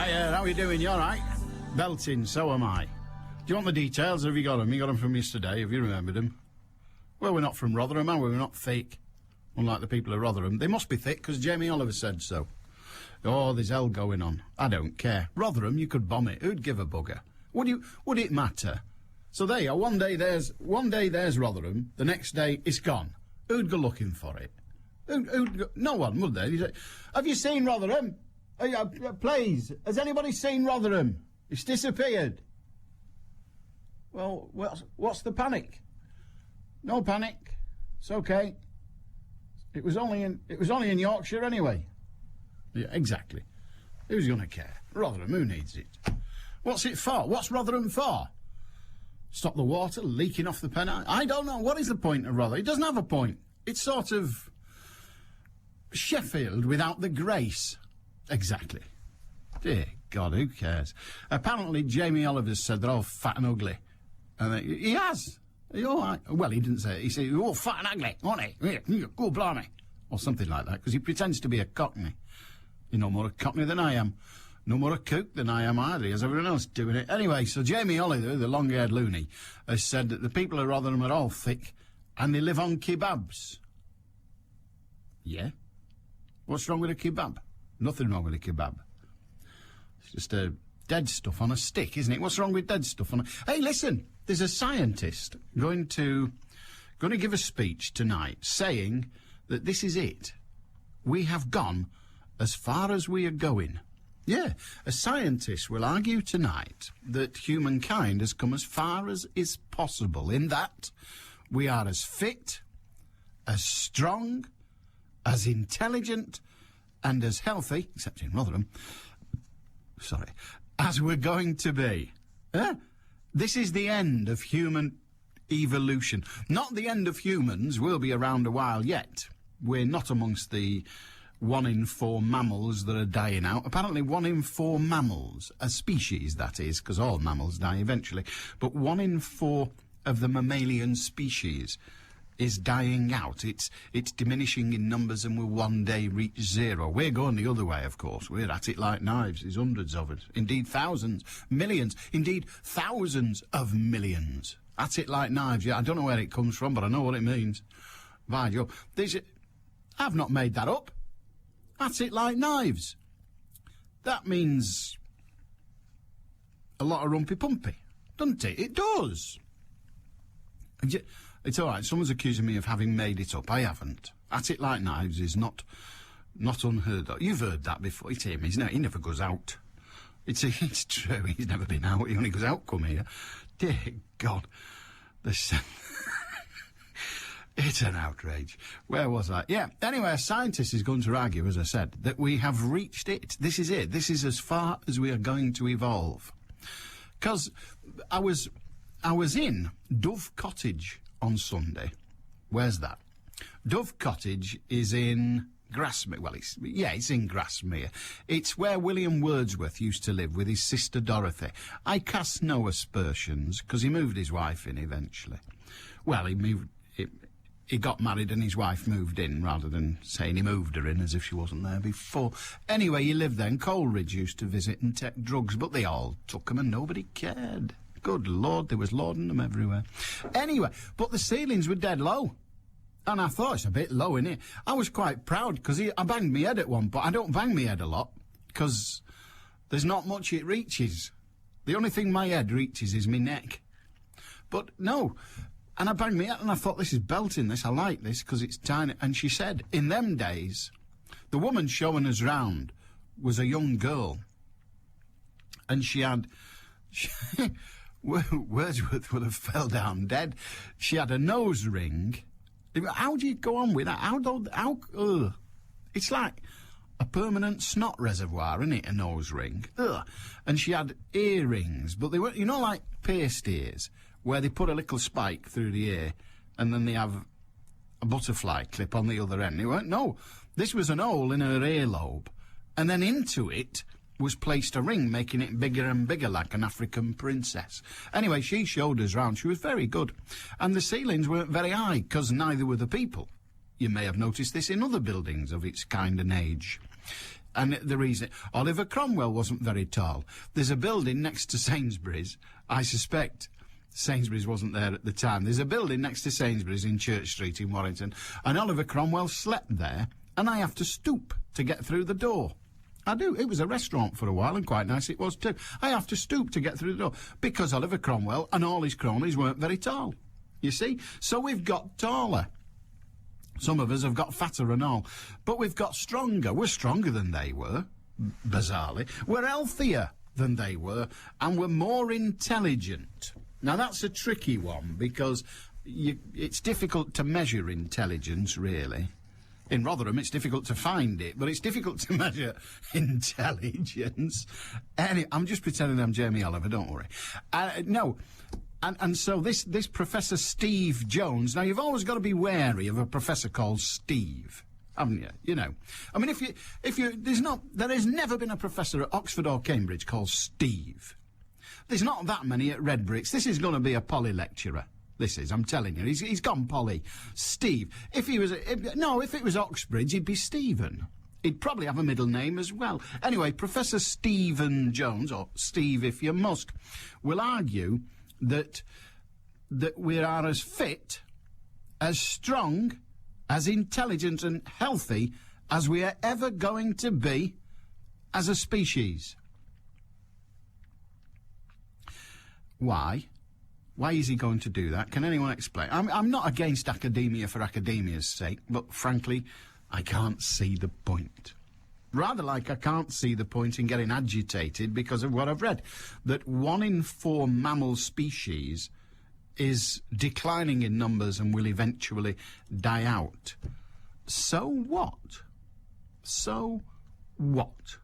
Hiya, how are you doing? You all right? Belting, so am I. Do you want the details? Have you got them? You got them from yesterday, have you remembered them? Well, we're not from Rotherham, are we? We're not thick. Unlike the people of Rotherham. They must be thick, because Jamie Oliver said so. Oh, there's hell going on. I don't care. Rotherham, you could bomb it. Who'd give a bugger? Would it matter? So there you are. One day there's Rotherham. The next day it's gone. Who'd go looking for it? No one, would they? Have you seen Rotherham? Please, has anybody seen Rotherham? It's disappeared. Well, what's the panic? No panic. It's okay. It was only in Yorkshire anyway. Yeah, exactly. Who's going to care? Rotherham, who needs it? What's it for? What's Rotherham for? Stop the water leaking off the pen? I don't know. What is the point of Rotherham? It doesn't have a point. It's sort of Sheffield without the grace. Exactly. Dear God, who cares? Apparently, Jamie Oliver said they're all fat and ugly. And he has. Well, he didn't say it. He said, you're all fat and ugly, aren't he? Go blimey. Or something like that, because he pretends to be a cockney. You're no more a cockney than I am. No more a kook than I am either, as everyone else doing it. Anyway, so Jamie Oliver, the long-haired loony, has said that the people of Rotherham are all thick and they live on kebabs. Yeah? What's wrong with a kebab? Nothing wrong with a kebab. It's just dead stuff on a stick, isn't it? What's wrong with dead stuff on a... Hey, listen, there's a scientist going to give a speech tonight saying that this is it. We have gone as far as we are going. Yeah, a scientist will argue tonight that humankind has come as far as is possible in that we are as fit, as strong, as intelligent, and as healthy, except in Rotherham, as we're going to be. This is the end of human evolution. Not the end of humans. We'll be around a while yet. We're not amongst the 1 in 4 mammals that are dying out. Apparently 1 in 4 mammals, a species that is, because all mammals die eventually, but 1 in 4 of the mammalian species is dying out. It's diminishing in numbers and will one day reach zero. We're going the other way, of course. We're at it like knives. There's hundreds of us. Indeed, thousands, millions, indeed, thousands of millions. At it like knives. Yeah, I don't know where it comes from, but I know what it means. By Joe. I've not made that up. At it like knives. That means a lot of rumpy-pumpy, doesn't it? It does. It's all right. Someone's accusing me of having made it up. I haven't. At it like knives is not unheard of. You've heard that before. It's him, isn't it? He never goes out. It's true. He's never been out. He only goes out, come here. Dear God. It's an outrage. Where was I? Yeah, anyway, a scientist is going to argue, as I said, that we have reached it. This is it. This is as far as we are going to evolve. Because I was in Dove Cottage on Sunday. Where's that? Dove Cottage is in Grasmere. Well, it's in Grasmere. It's where William Wordsworth used to live with his sister Dorothy. I cast no aspersions, because he moved his wife in eventually. Well, he got married and his wife moved in, rather than saying he moved her in as if she wasn't there before. Anyway, he lived there, and Coleridge used to visit and take drugs, but they all took him and nobody cared. Good Lord, there was lauding them everywhere. Anyway, but the ceilings were dead low. And I thought, it's a bit low, innit? I was quite proud, because I banged my head at one, but I don't bang my head a lot, because there's not much it reaches. The only thing my head reaches is my neck. But no, and I banged my head, and I thought, this is belting, this, I like this, because it's tiny. And she said, in them days, the woman showing us round was a young girl, and she had... Wordsworth would have fell down dead. She had a nose ring. How do you go on with that? It's like a permanent snot reservoir, isn't it, a nose ring? Ugh. And she had earrings, but they were, like pierced ears, where they put a little spike through the ear, and then they have a butterfly clip on the other end. No, this was an hole in her earlobe, and then into it was placed a ring, making it bigger and bigger, like an African princess. Anyway, she showed us round. She was very good. And the ceilings weren't very high, because neither were the people. You may have noticed this in other buildings of its kind and age. And the reason... Oliver Cromwell wasn't very tall. There's a building next to Sainsbury's. I suspect Sainsbury's wasn't there at the time. There's a building next to Sainsbury's in Church Street in Warrington, and Oliver Cromwell slept there, and I have to stoop to get through the door. I do. It was a restaurant for a while, and quite nice it was too. I have to stoop to get through the door, because Oliver Cromwell and all his cronies weren't very tall. You see? So we've got taller. Some of us have got fatter and all. But we've got stronger. We're stronger than they were, bizarrely. We're healthier than they were, and we're more intelligent. Now, that's a tricky one, because it's difficult to measure intelligence, really. In Rotherham, it's difficult to find it, but it's difficult to measure intelligence. Anyway, I'm just pretending I'm Jamie Oliver, don't worry. No. And so this Professor Steve Jones, now you've always got to be wary of a professor called Steve, haven't you? You know. I mean, there has never been a professor at Oxford or Cambridge called Steve. There's not that many at Redbricks. This is going to be a Polly lecturer. This is, I'm telling you. He's gone Polly. Steve. If it was Oxbridge, he'd be Stephen. He'd probably have a middle name as well. Anyway, Professor Stephen Jones, or Steve if you must, will argue that we are as fit, as strong, as intelligent and healthy as we are ever going to be as a species. Why? Why is he going to do that? Can anyone explain? I'm not against academia for academia's sake, but frankly, I can't see the point. Rather like I can't see the point in getting agitated because of what I've read, that 1 in 4 mammal species is declining in numbers and will eventually die out. So what? So what?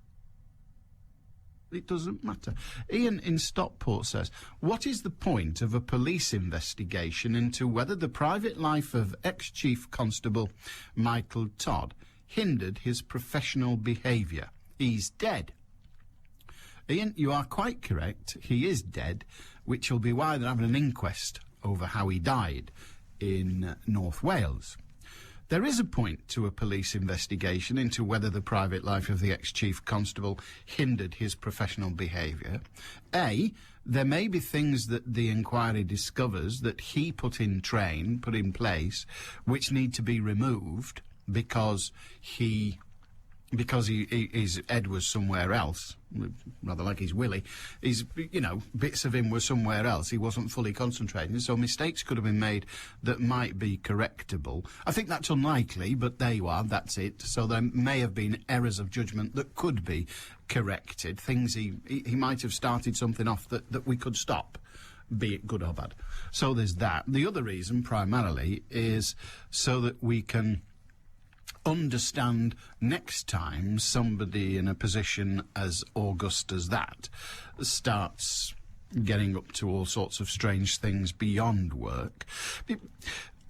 It doesn't matter. Ian in Stockport says, what is the point of a police investigation into whether the private life of ex-Chief Constable Michael Todd hindered his professional behaviour? He's dead. Ian, you are quite correct. He is dead, which will be why they're having an inquest over how he died in North Wales. There is a point to a police investigation into whether the private life of the ex-Chief Constable hindered his professional behaviour. A, there may be things that the inquiry discovers that he put in place, which need to be removed because his head was somewhere else, rather like his willy. Bits of him were somewhere else. He wasn't fully concentrating, so mistakes could have been made that might be correctable. I think that's unlikely, but there you are, that's it. So there may have been errors of judgment that could be corrected, things he might have started something off that we could stop, be it good or bad. So there's that. The other reason, primarily, is so that we can understand next time somebody in a position as august as that starts getting up to all sorts of strange things beyond work.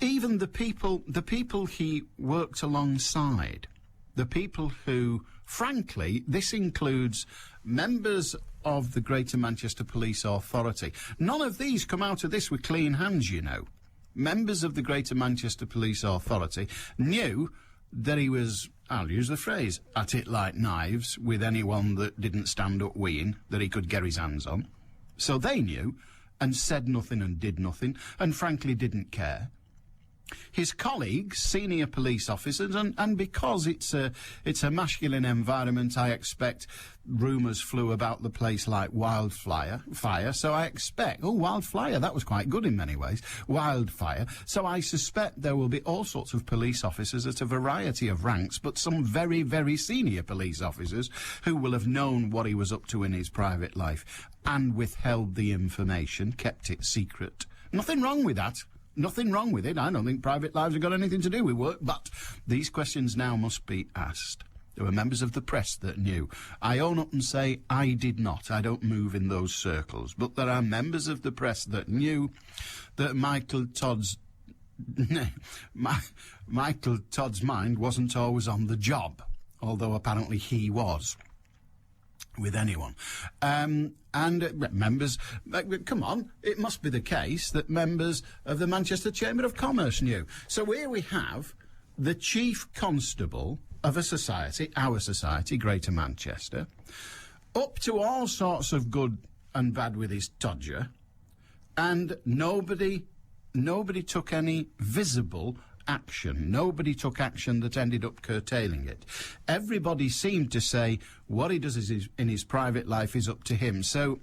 Even the people he worked alongside, the people who, frankly, this includes members of the Greater Manchester Police Authority. None of these come out of this with clean hands, you know. Members of the Greater Manchester Police Authority knew that he was, I'll use the phrase, at it like knives with anyone that didn't stand up weeing that he could get his hands on. So they knew and said nothing and did nothing and frankly didn't care. His colleagues, senior police officers, and because it's a masculine environment, I expect rumours flew about the place like wildfire. So I expect, wildfire, that was quite good in many ways, wildfire. So I suspect there will be all sorts of police officers at a variety of ranks, but some very, very senior police officers who will have known what he was up to in his private life and withheld the information, kept it secret. Nothing wrong with that. Nothing wrong with it. I don't think private lives have got anything to do with work, but these questions now must be asked. There were members of the press that knew. I own up and say I did not. I don't move in those circles. But there are members of the press that knew that Michael Todd's mind wasn't always on the job, although apparently he was. With anyone. And members, come on, it must be the case that members of the Manchester Chamber of Commerce knew. So here we have the Chief Constable of a society, our society, Greater Manchester, up to all sorts of good and bad with his todger, and nobody took any visible action. Nobody took action that ended up curtailing it. Everybody seemed to say what he does in his private life is up to him. So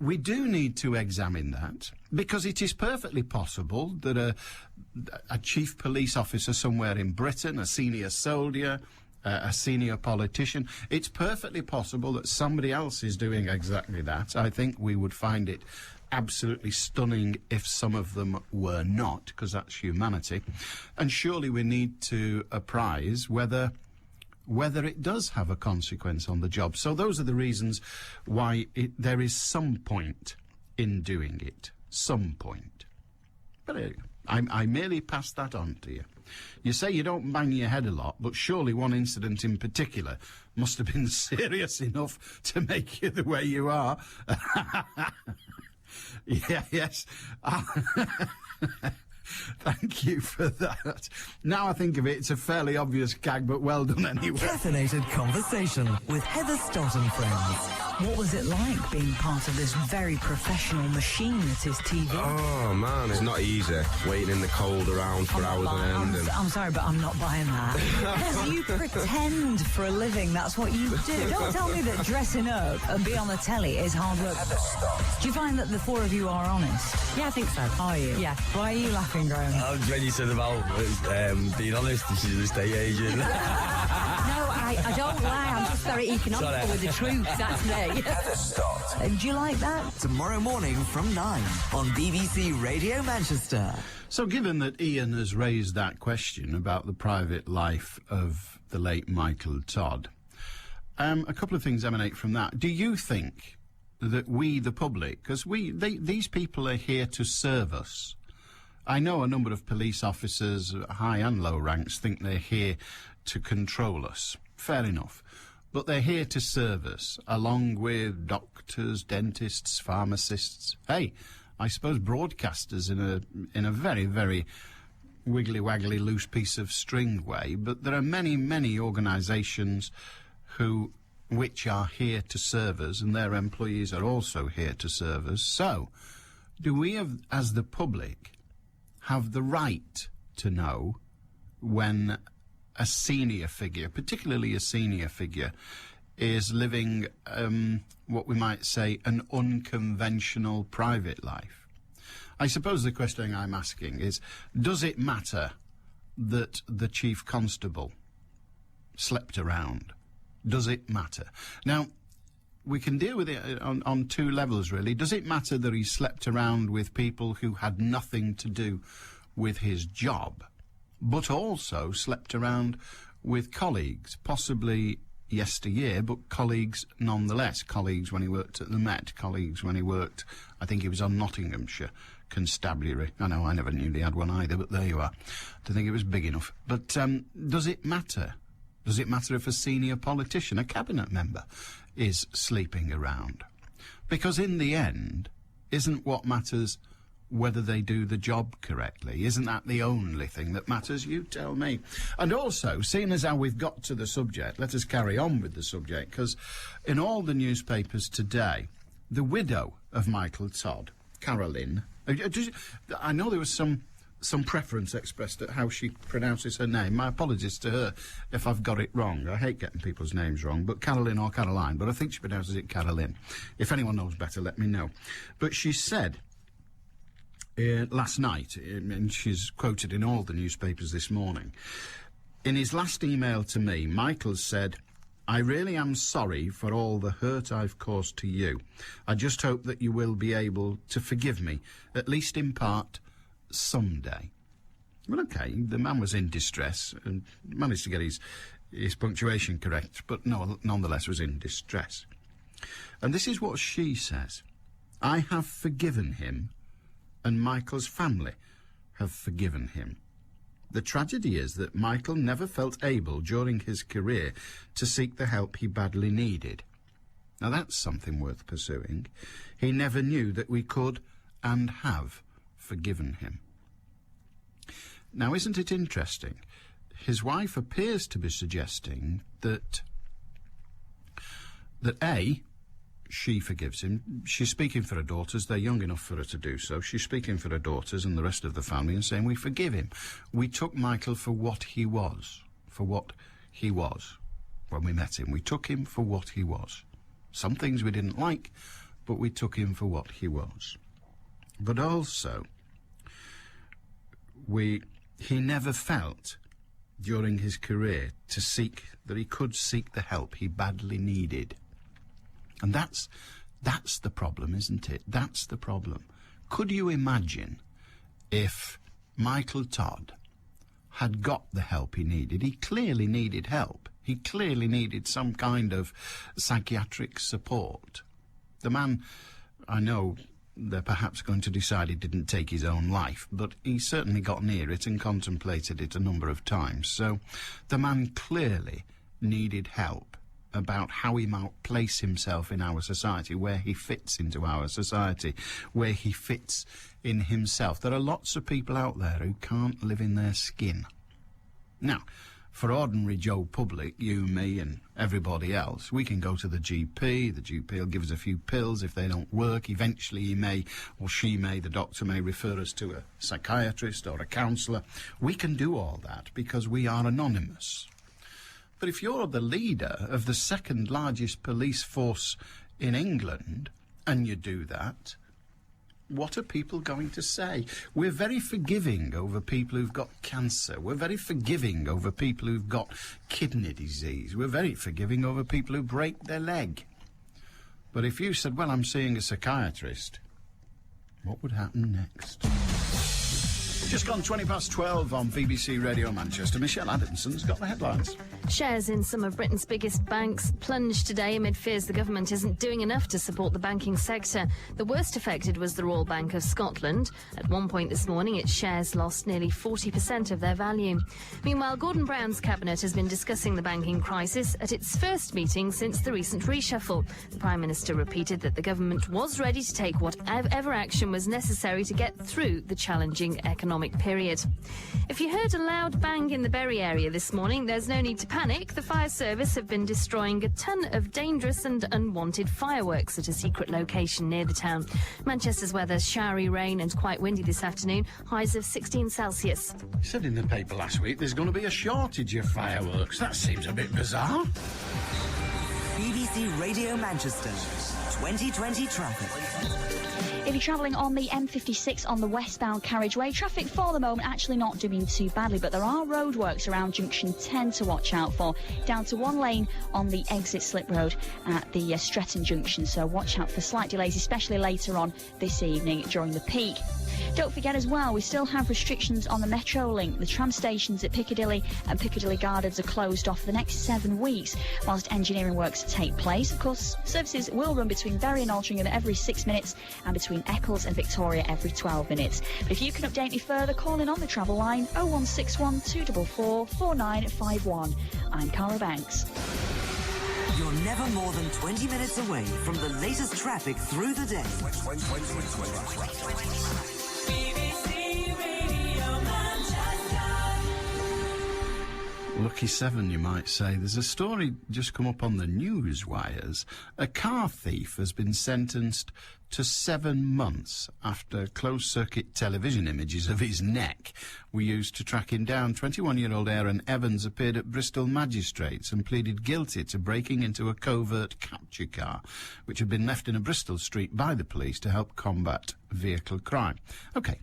we do need to examine that, because it is perfectly possible that a chief police officer somewhere in Britain, a senior soldier, a senior politician, it's perfectly possible that somebody else is doing exactly that. I think we would find it absolutely stunning if some of them were not, because that's humanity. And surely we need to apprise whether it does have a consequence on the job. So those are the reasons why there is some point in doing it. Some point. But I merely pass that on to you. You say you don't bang your head a lot, but surely one incident in particular must have been serious enough to make you the way you are. Yeah, yes. Thank you for that. Now I think of it, it's a fairly obvious gag, but well done anyway. Caffeinated Conversation with Heather Stott and friends. What was it like being part of this very professional machine that is TV? Oh, man, it's not easy. Waiting in the cold around for hours on end. I'm sorry, but I'm not buying that. Because you pretend for a living, that's what you do. Don't tell me that dressing up and be on the telly is hard work. Do you find that the four of you are honest? Yeah, I think so. Are you? Yeah. Why are you laughing, Graham? When you said about being honest, she's an estate agent. No, I don't lie. I'm just very economical with the truth. That's me. Do you like that? Tomorrow morning from 9 on BBC Radio Manchester. So given that Ian has raised that question about the private life of the late Michael Todd, a couple of things emanate from that. Do you think that we, the public, because these people are here to serve us. I know a number of police officers, high and low ranks, think they're here to control us. Fair enough. But they're here to serve us, along with doctors, dentists, pharmacists. Hey, I suppose broadcasters in a very, very wiggly-waggly loose piece of string way. But there are many, many organisations which are here to serve us, and their employees are also here to serve us. So, do we, as the public, have the right to know when a senior figure, particularly a senior figure, is living what we might say an unconventional private life? I suppose the question I'm asking is, does it matter that the chief constable slept around? Does it matter? Now, we can deal with it on two levels, really. Does it matter that he slept around with people who had nothing to do with his job, but also slept around with colleagues, possibly yesteryear, but colleagues nonetheless? Colleagues when he worked at the Met, colleagues when he worked, I think he was on Nottinghamshire Constabulary. I know, I never knew they had one either, but there you are. I don't think it was big enough. But does it matter? Does it matter if a senior politician, a cabinet member, is sleeping around? Because in the end, isn't what matters whether they do the job correctly? Isn't that the only thing that matters? You tell me. And also, seeing as how we've got to the subject, let us carry on with the subject, because in all the newspapers today, the widow of Michael Todd, Caroline, I know there was some preference expressed at how she pronounces her name. My apologies to her if I've got it wrong. I hate getting people's names wrong, but Caroline or Caroline, but I think she pronounces it Caroline. If anyone knows better, let me know. But she said last night, and she's quoted in all the newspapers this morning, in his last email to me, Michael said, "I really am sorry for all the hurt I've caused to you. I just hope that you will be able to forgive me, at least in part, someday." Well, okay, the man was in distress and managed to get his punctuation correct, but nonetheless was in distress. And this is what she says: "I have forgiven him, and Michael's family have forgiven him. The tragedy is that Michael never felt able during his career to seek the help he badly needed. Now that's something worth pursuing. He never knew that we could and have forgiven him." Now, isn't it interesting? his wife appears to be suggesting that A, she forgives him. She's speaking for her daughters. They're young enough for her to do so. She's speaking for her daughters and the rest of the family and saying, we forgive him. We took Michael for what he was. When we met him. We took him for what he was. Some things we didn't like, but we took him for what he was. But also, he never felt during his career that he could seek the help he badly needed. And that's the problem, isn't it? That's the problem. Could you imagine if Michael Todd had got the help he needed? He clearly needed help. He clearly needed some kind of psychiatric support. The man, I know they're perhaps going to decide he didn't take his own life, but he certainly got near it and contemplated it a number of times. So the man clearly needed help about how he might place himself in our society, where he fits into our society, where he fits in himself. There are lots of people out there who can't live in their skin. Now, for ordinary Joe Public, you, me and everybody else, we can go to the GP. The GP will give us a few pills. If they don't work, eventually he may, or she may, the doctor may refer us to a psychiatrist or a counsellor. We can do all that because we are anonymous. But if you're the leader of the second largest police force in England and you do that, what are people going to say? We're very forgiving over people who've got cancer. We're very forgiving over people who've got kidney disease. We're very forgiving over people who break their leg. But if you said, well, I'm seeing a psychiatrist, what would happen next? Just gone 12:20 on BBC Radio Manchester. Michelle Adamson's got the headlines. Shares in some of Britain's biggest banks plunged today amid fears the government isn't doing enough to support the banking sector. The worst affected was the Royal Bank of Scotland. At one point this morning, its shares lost nearly 40% of their value. Meanwhile, Gordon Brown's cabinet has been discussing the banking crisis at its first meeting since the recent reshuffle. The Prime Minister repeated that the government was ready to take whatever action was necessary to get through the challenging economic period. If you heard a loud bang in the Bury area this morning, there's no need to panic. The fire service have been destroying a ton of dangerous and unwanted fireworks at a secret location near the town. Manchester's weather's showery rain and quite windy this afternoon, highs of 16 Celsius. You said in the paper last week there's going to be a shortage of fireworks. That seems a bit bizarre. BBC Radio Manchester 2020 traffic. If you're travelling on the M56 on the westbound carriageway, traffic for the moment actually not doing too badly, but there are roadworks around junction 10 to watch out for, down to one lane on the exit slip road at the Stretton junction, so watch out for slight delays, especially later on this evening during the peak. Don't forget as well, we still have restrictions on the Metro link. The tram stations at Piccadilly and Piccadilly Gardens are closed off for the next 7 weeks whilst engineering works take place. Of course, services will run between Bury and Altrincham every 6 minutes and between Eccles and Victoria every 12 minutes. But if you can update me further, call in on the travel line 0161 244 4951. I'm Cara Banks. You're never more than 20 minutes away from the latest traffic through the day. BBC Radio Manchester. Lucky 7, you might say. There's a story just come up on the news wires. A car thief has been sentenced to 7 months after closed-circuit television images of his neck were used to track him down. 21-year-old Aaron Evans appeared at Bristol magistrates and pleaded guilty to breaking into a covert capture car, which had been left in a Bristol street by the police to help combat vehicle crime. OK,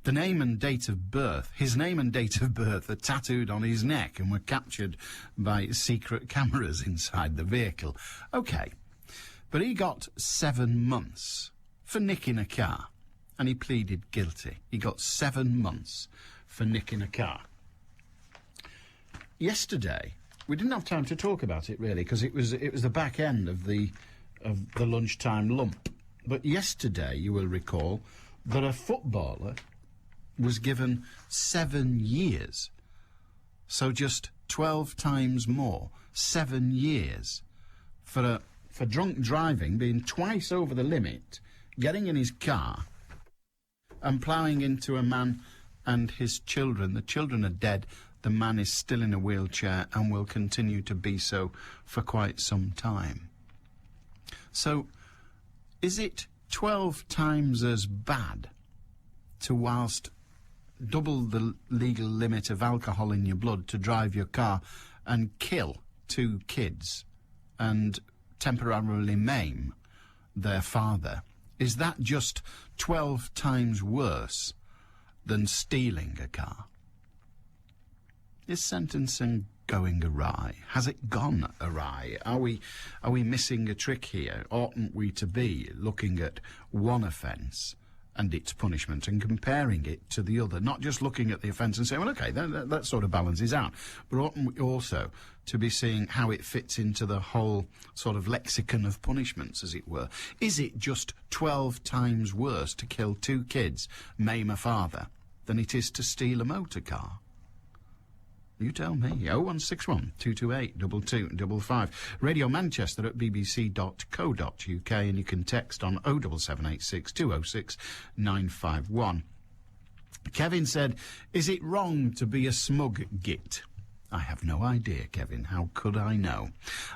the name and date of birth, his name and date of birth are tattooed on his neck and were captured by secret cameras inside the vehicle. OK, but he got 7 months for nicking a car, and he pleaded guilty. He got 7 months for nicking a car. Yesterday, we didn't have time to talk about it really, because it was the back end of the lunchtime lump. But yesterday, you will recall that a footballer was given 7 years, so just 12 times more. 7 years for drunk driving, being twice over the limit, getting in his car and ploughing into a man and his children. The children are dead, the man is still in a wheelchair and will continue to be so for quite some time. So, is it 12 times as bad to, whilst double the legal limit of alcohol in your blood, to drive your car and kill 2 kids and temporarily maim their father? Is that just 12 times worse than stealing a car? Is sentencing going awry? Has it gone awry? Are we missing a trick here? Oughtn't we to be looking at one offence and its punishment and comparing it to the other, not just looking at the offence and saying, well, OK, that sort of balances out, but oughtn't we also to be seeing how it fits into the whole sort of lexicon of punishments, as it were? Is it just 12 times worse to kill 2 kids, maim a father, than it is to steal a motor car? You tell me. 0161 228 2255. Radio Manchester at bbc.co.uk, and you can text on 07786 206 951. Kevin said, is it wrong to be a smug git? I have no idea, Kevin. How could I know?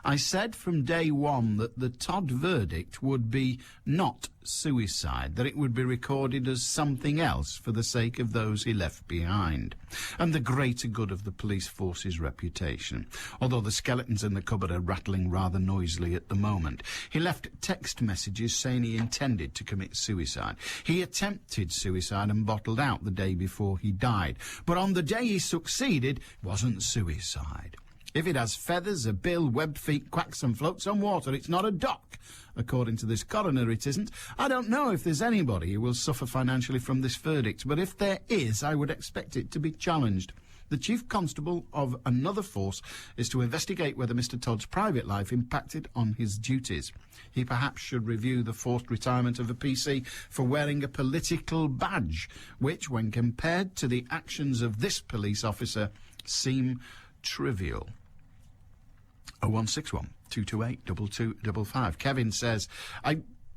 I said from day one that the Todd verdict would be not suicide, that it would be recorded as something else for the sake of those he left behind, and the greater good of the police force's reputation, although the skeletons in the cupboard are rattling rather noisily at the moment. He left text messages saying he intended to commit suicide. He attempted suicide and bottled out the day before he died, but on the day he succeeded, it wasn't suicide. If it has feathers, a bill, webbed feet, quacks and floats on water, it's not a dock. According to this coroner, it isn't. I don't know if there's anybody who will suffer financially from this verdict, but if there is, I would expect it to be challenged. The Chief Constable of another force is to investigate whether Mr. Todd's private life impacted on his duties. He perhaps should review the forced retirement of a PC for wearing a political badge, which, when compared to the actions of this police officer, seem trivial. 0161 228 2255. Kevin says,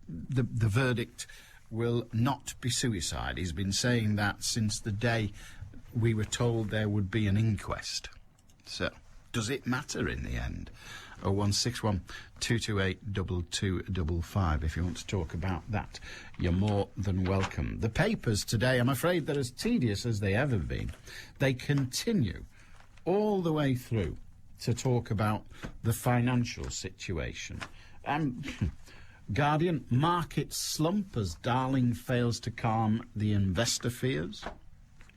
the verdict will not be suicide. He's been saying that since the day we were told there would be an inquest. So, does it matter in the end? 0161 228 2255. If you want to talk about that, you're more than welcome. The papers today, I'm afraid, they're as tedious as they ever been. They continue all the way through to talk about the financial situation. Guardian, market slump as Darling fails to calm the investor fears.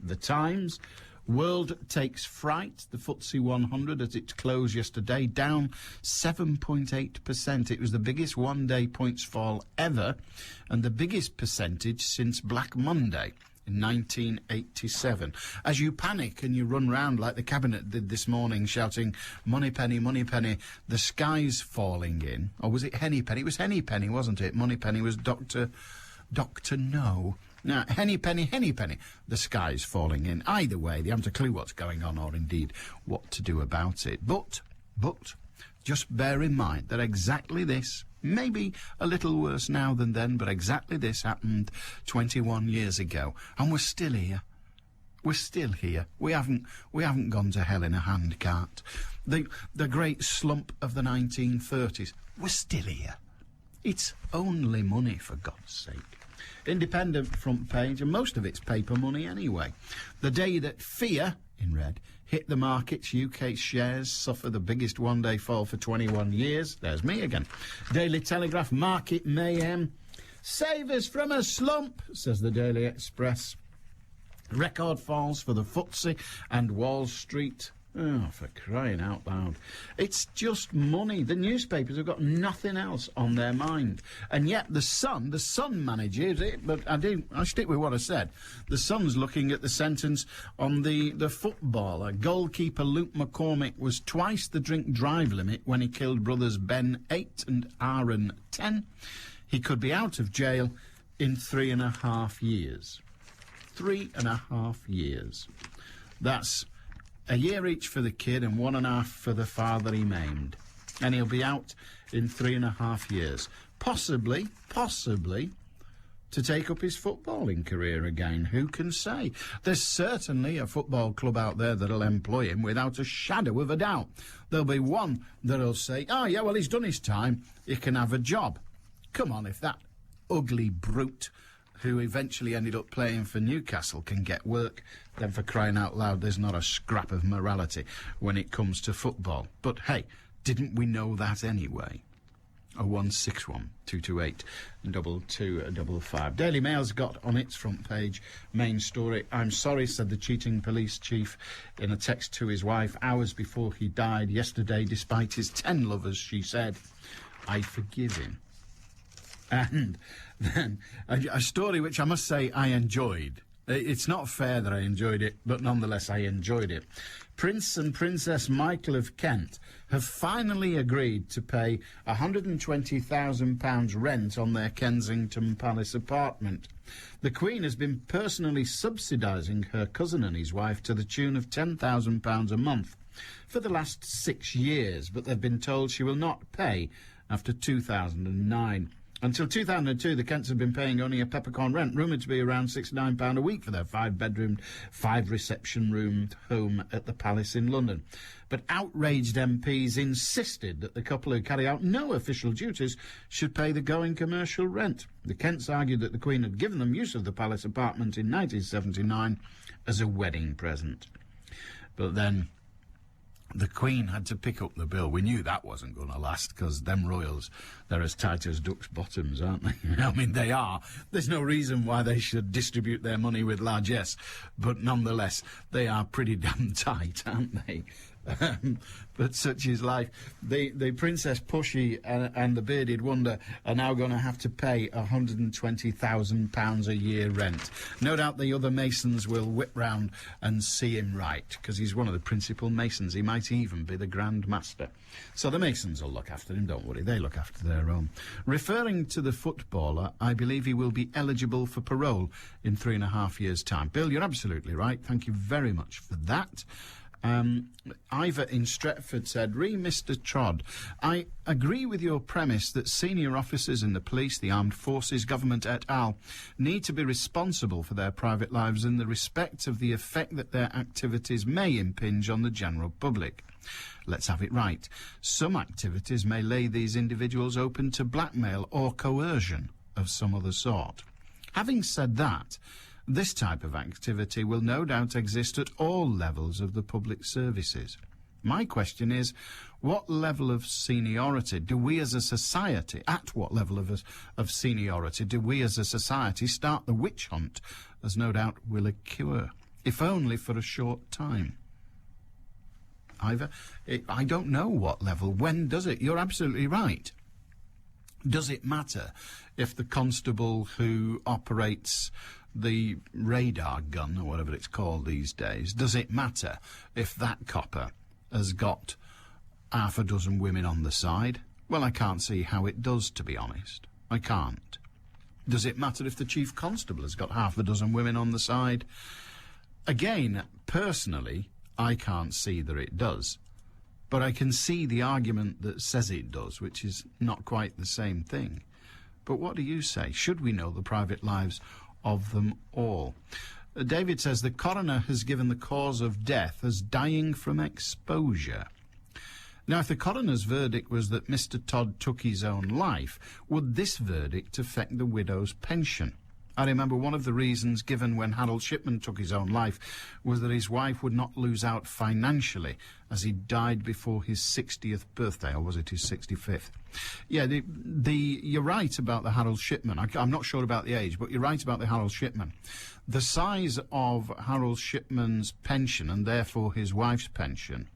The Times, world takes fright. The FTSE 100 at its close yesterday, down 7.8%. It was the biggest one-day points fall ever and the biggest percentage since Black Monday in 1987. As you panic and you run round like the Cabinet did this morning, shouting, money penny, the sky's falling in. Or was it Henny Penny? It was Henny Penny, wasn't it? Money Penny was Dr. No. Now, Henny Penny, the sky's falling in. Either way, they haven't a clue what's going on or indeed what to do about it. But, just bear in mind that exactly this, maybe a little worse now than then, but exactly this happened 21 years ago. And we're still here. We're still here. We haven't gone to hell in a handcart. The great slump of the 1930s, we're still here. It's only money, for God's sake. Independent front page, and most of it's paper money anyway. The day that fear, in red, hit the markets, UK shares suffer the biggest one-day fall for 21 years. There's me again. Daily Telegraph, market mayhem. Save us from a slump, says the Daily Express. Record falls for the FTSE and Wall Street. Oh, for crying out loud. It's just money. The newspapers have got nothing else on their mind. And yet the Sun manages it, but I stick with what I said. The Sun's looking at the sentence on the footballer. Goalkeeper Luke McCormick was twice the drink-drive limit when he killed brothers Ben 8 and Aaron 10. He could be out of jail in 3.5 years. 3.5 years. That's a year each for the kid and 1.5 for the father he maimed. And he'll be out in 3.5 years. Possibly to take up his footballing career again. Who can say? There's certainly a football club out there that'll employ him without a shadow of a doubt. There'll be one that'll say, oh, yeah, well, he's done his time, he can have a job. Come on, if that ugly brute who eventually ended up playing for Newcastle can get work, then for crying out loud, there's not a scrap of morality when it comes to football. But hey, didn't we know that anyway? 0161 228 2255. Daily Mail's got on its front page main story, I'm sorry, said the cheating police chief in a text to his wife hours before he died yesterday. Despite his 10 lovers, she said, I forgive him. And then a story which I must say I enjoyed. It's not fair that I enjoyed it, but nonetheless I enjoyed it. Prince and Princess Michael of Kent have finally agreed to pay £120,000 rent on their Kensington Palace apartment. The Queen has been personally subsidising her cousin and his wife to the tune of £10,000 a month for the last 6 years, but they've been told she will not pay after 2009. Until 2002, the Kents had been paying only a peppercorn rent, rumoured to be around £69 a week for their 5-bedroom, 5-reception-room home at the Palace in London. But outraged MPs insisted that the couple who carry out no official duties should pay the going commercial rent. The Kents argued that the Queen had given them use of the Palace apartment in 1979 as a wedding present. But then the Queen had to pick up the bill. We knew that wasn't going to last, because them royals, they're as tight as ducks' bottoms, aren't they? I mean, they are. There's no reason why they should distribute their money with largesse, but nonetheless, they are pretty damn tight, aren't they? But such is life. The Princess Pushy and the Bearded Wonder are now going to have to pay £120,000 a year rent. No doubt the other Masons will whip round and see him right, because he's one of the principal Masons. He might even be the Grand Master. So the Masons will look after him, don't worry. They look after their own. Referring to the footballer, I believe he will be eligible for parole in 3.5 years' time. Bill, you're absolutely right. Thank you very much for that. Ivor in Stretford said, Mr. Trod, I agree with your premise that senior officers in the police, the armed forces, government et al. Need to be responsible for their private lives in the respect of the effect that their activities may impinge on the general public. Let's have it right. Some activities may lay these individuals open to blackmail or coercion of some other sort. Having said that, this type of activity will no doubt exist at all levels of the public services. My question is, what level of seniority do we as a society, at what level of seniority do we as a society start the witch hunt, as no doubt will occur, if only for a short time? Ivor, I don't know what level. When does it? You're absolutely right. Does it matter if the constable who operates the radar gun, or whatever it's called these days, does it matter if that copper has got half a dozen women on the side? Well, I can't see how it does, to be honest. I can't. Does it matter if the chief constable has got half a dozen women on the side? Again, personally, I can't see that it does. But I can see the argument that says it does, which is not quite the same thing. But what do you say? Should we know the private lives of them all? David says the coroner has given the cause of death as dying from exposure. Now, if the coroner's verdict was that Mr. Todd took his own life, would this verdict affect the widow's pension? I remember one of the reasons given when Harold Shipman took his own life was that his wife would not lose out financially, as he died before his 60th birthday, or was it his 65th? Yeah, you're right about the Harold Shipman. I'm not sure about the age, but you're right about the Harold Shipman. The size of Harold Shipman's pension, and therefore his wife's pension,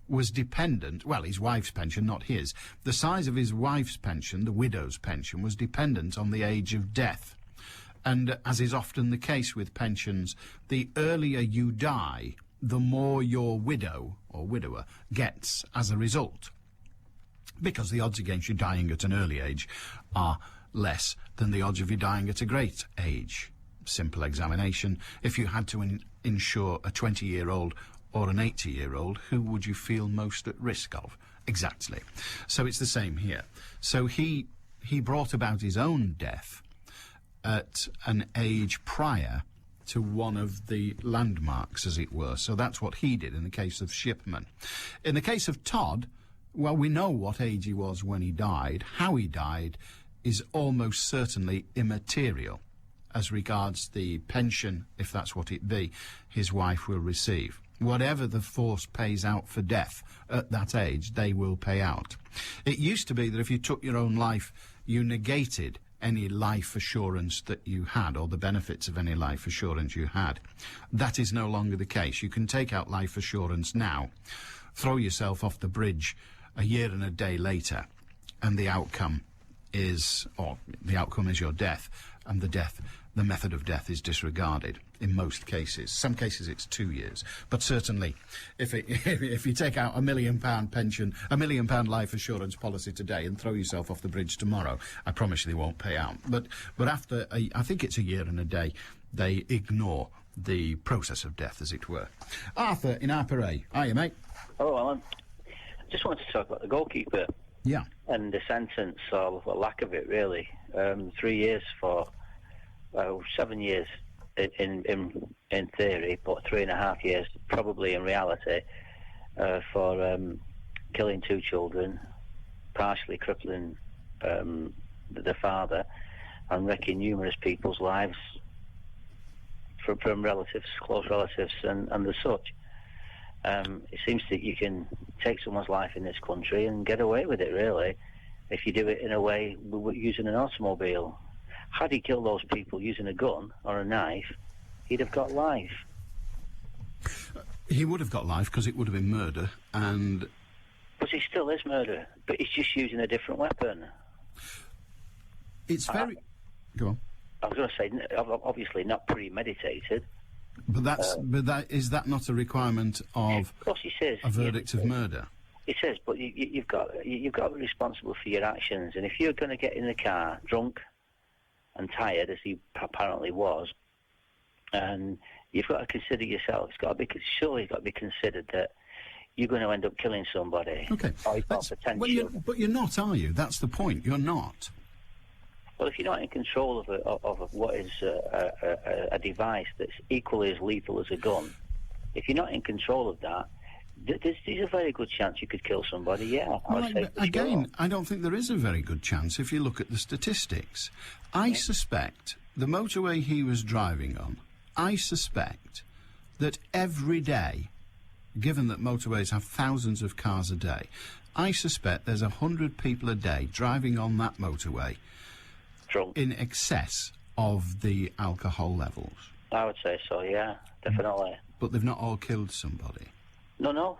was dependent, well, his wife's pension, not his. The size of his wife's pension, the widow's pension, was dependent on the age of death. And as is often the case with pensions, the earlier you die, the more your widow or widower gets as a result. Because the odds against you dying at an early age are less than the odds of you dying at a great age. Simple examination. If you had to insure a 20-year-old or an 80-year-old, who would you feel most at risk of? Exactly. So it's the same here. So he brought about his own death at an age prior to one of the landmarks, as it were. So that's what he did in the case of Shipman. In the case of Todd, well, we know what age he was when he died. How he died is almost certainly immaterial as regards the pension, if that's what it be, his wife will receive. Whatever the force pays out for death at that age, they will pay out. It used to be that if you took your own life, you negated any life assurance that you had, or the benefits of any life assurance you had. That is no longer the case. You can take out life assurance now, throw yourself off the bridge a year and a day later, and the outcome is your death, and the method of death is disregarded in most cases. Some cases it's 2 years, but certainly if you take out £1 million pension, £1 million life assurance policy today and throw yourself off the bridge tomorrow, I promise you they won't pay out. But after I think it's a year and a day, they ignore the process of death, as it were. Arthur in Arparay. Hiya, mate. Hello, Alan. Just wanted to talk about the goalkeeper. Yeah. And the sentence, or the lack of it, really. 3 years for 7 years in theory, but 3.5 years probably in reality for killing 2 children, partially crippling the father, and wrecking numerous people's lives from relatives, close relatives, and the such. It seems that you can take someone's life in this country and get away with it, really, if you do it in a way using an automobile. Had he killed those people using a gun or a knife, he'd have got life. He would have got life because it would have been murder, and... But it still is murder, but he's just using a different weapon. It's very... Go on. I was going to say, obviously not premeditated. But is that not a requirement of course it says, a verdict of murder? It says, but you've got to be responsible for your actions, and if you're going to get in the car drunk and tired, as he apparently was, and you've got to consider yourself. Surely it's got to be considered that you're going to end up killing somebody. Okay. Or you've got potential. Well, but you're not, are you? That's the point. You're not. Well, if you're not in control of what is a device that's equally as lethal as a gun, if you're not in control of that, there's a very good chance you could kill somebody, yeah. Again, I don't think there is a very good chance if you look at the statistics. I suspect the motorway he was driving on, I suspect that every day, given that motorways have thousands of cars a day, I suspect there's 100 people a day driving on that motorway drunk, in excess of the alcohol levels. I would say so, yeah, definitely. But they've not all killed somebody. No.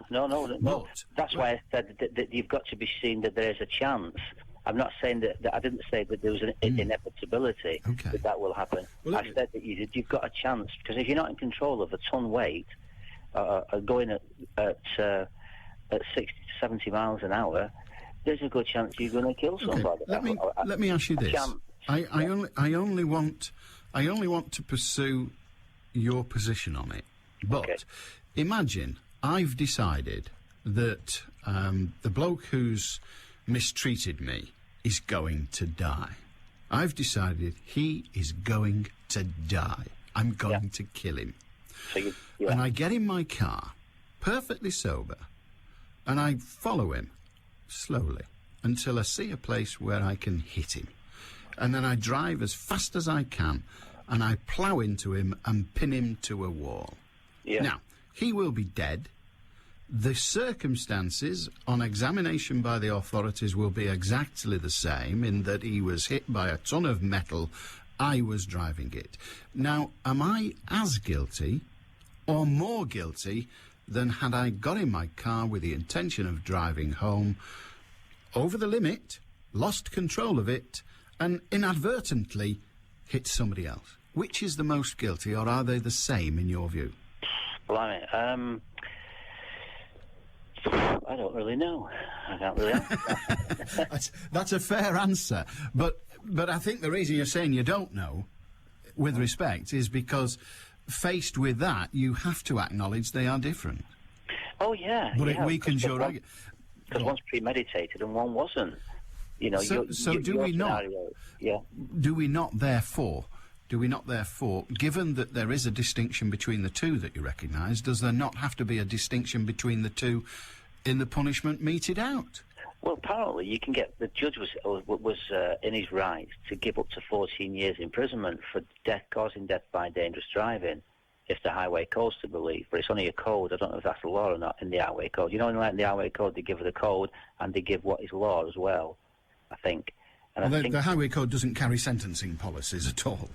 That's why I said that you've got to be seen that there is a chance. I'm not saying that I didn't say that there was an inevitability that will happen. Well, I said that you've got a chance, because if you're not in control of a ton weight, going at 60 to 70 miles an hour, there's a good chance you're going to kill somebody. Let me ask you this. I only want to pursue your position on it. But imagine I've decided that the bloke who's mistreated me is going to die. I've decided he is going to die. I'm going to kill him. And I get in my car, perfectly sober, and I follow him slowly until I see a place where I can hit him. And then I drive as fast as I can, and I plough into him and pin him to a wall. Yeah. Now, he will be dead. The circumstances on examination by the authorities will be exactly the same, in that he was hit by a ton of metal. I was driving it. Now, am I as guilty or more guilty than had I got in my car with the intention of driving home over the limit, lost control of it, and inadvertently hit somebody else? Which is the most guilty, or are they the same in your view? Blimey, I don't really know. I can't really answer. That's a fair answer. But I think the reason you're saying you don't know, with respect, is because faced with that, you have to acknowledge they are different. Oh, yeah. But it weakens your argument. Because one's premeditated and one wasn't. You know, so do we not? Yeah. Do we not, therefore, given that there is a distinction between the two that you recognise, does there not have to be a distinction between the two in the punishment meted out? Well, apparently you can get... The judge was in his rights to give up to 14 years imprisonment for causing death by dangerous driving, if the highway code's to believe. But it's only a code. I don't know if that's the law or not in the highway code. You know, in the highway code, they give the code and they give what is law as well, I think. And Well, I think the highway code doesn't carry sentencing policies at all.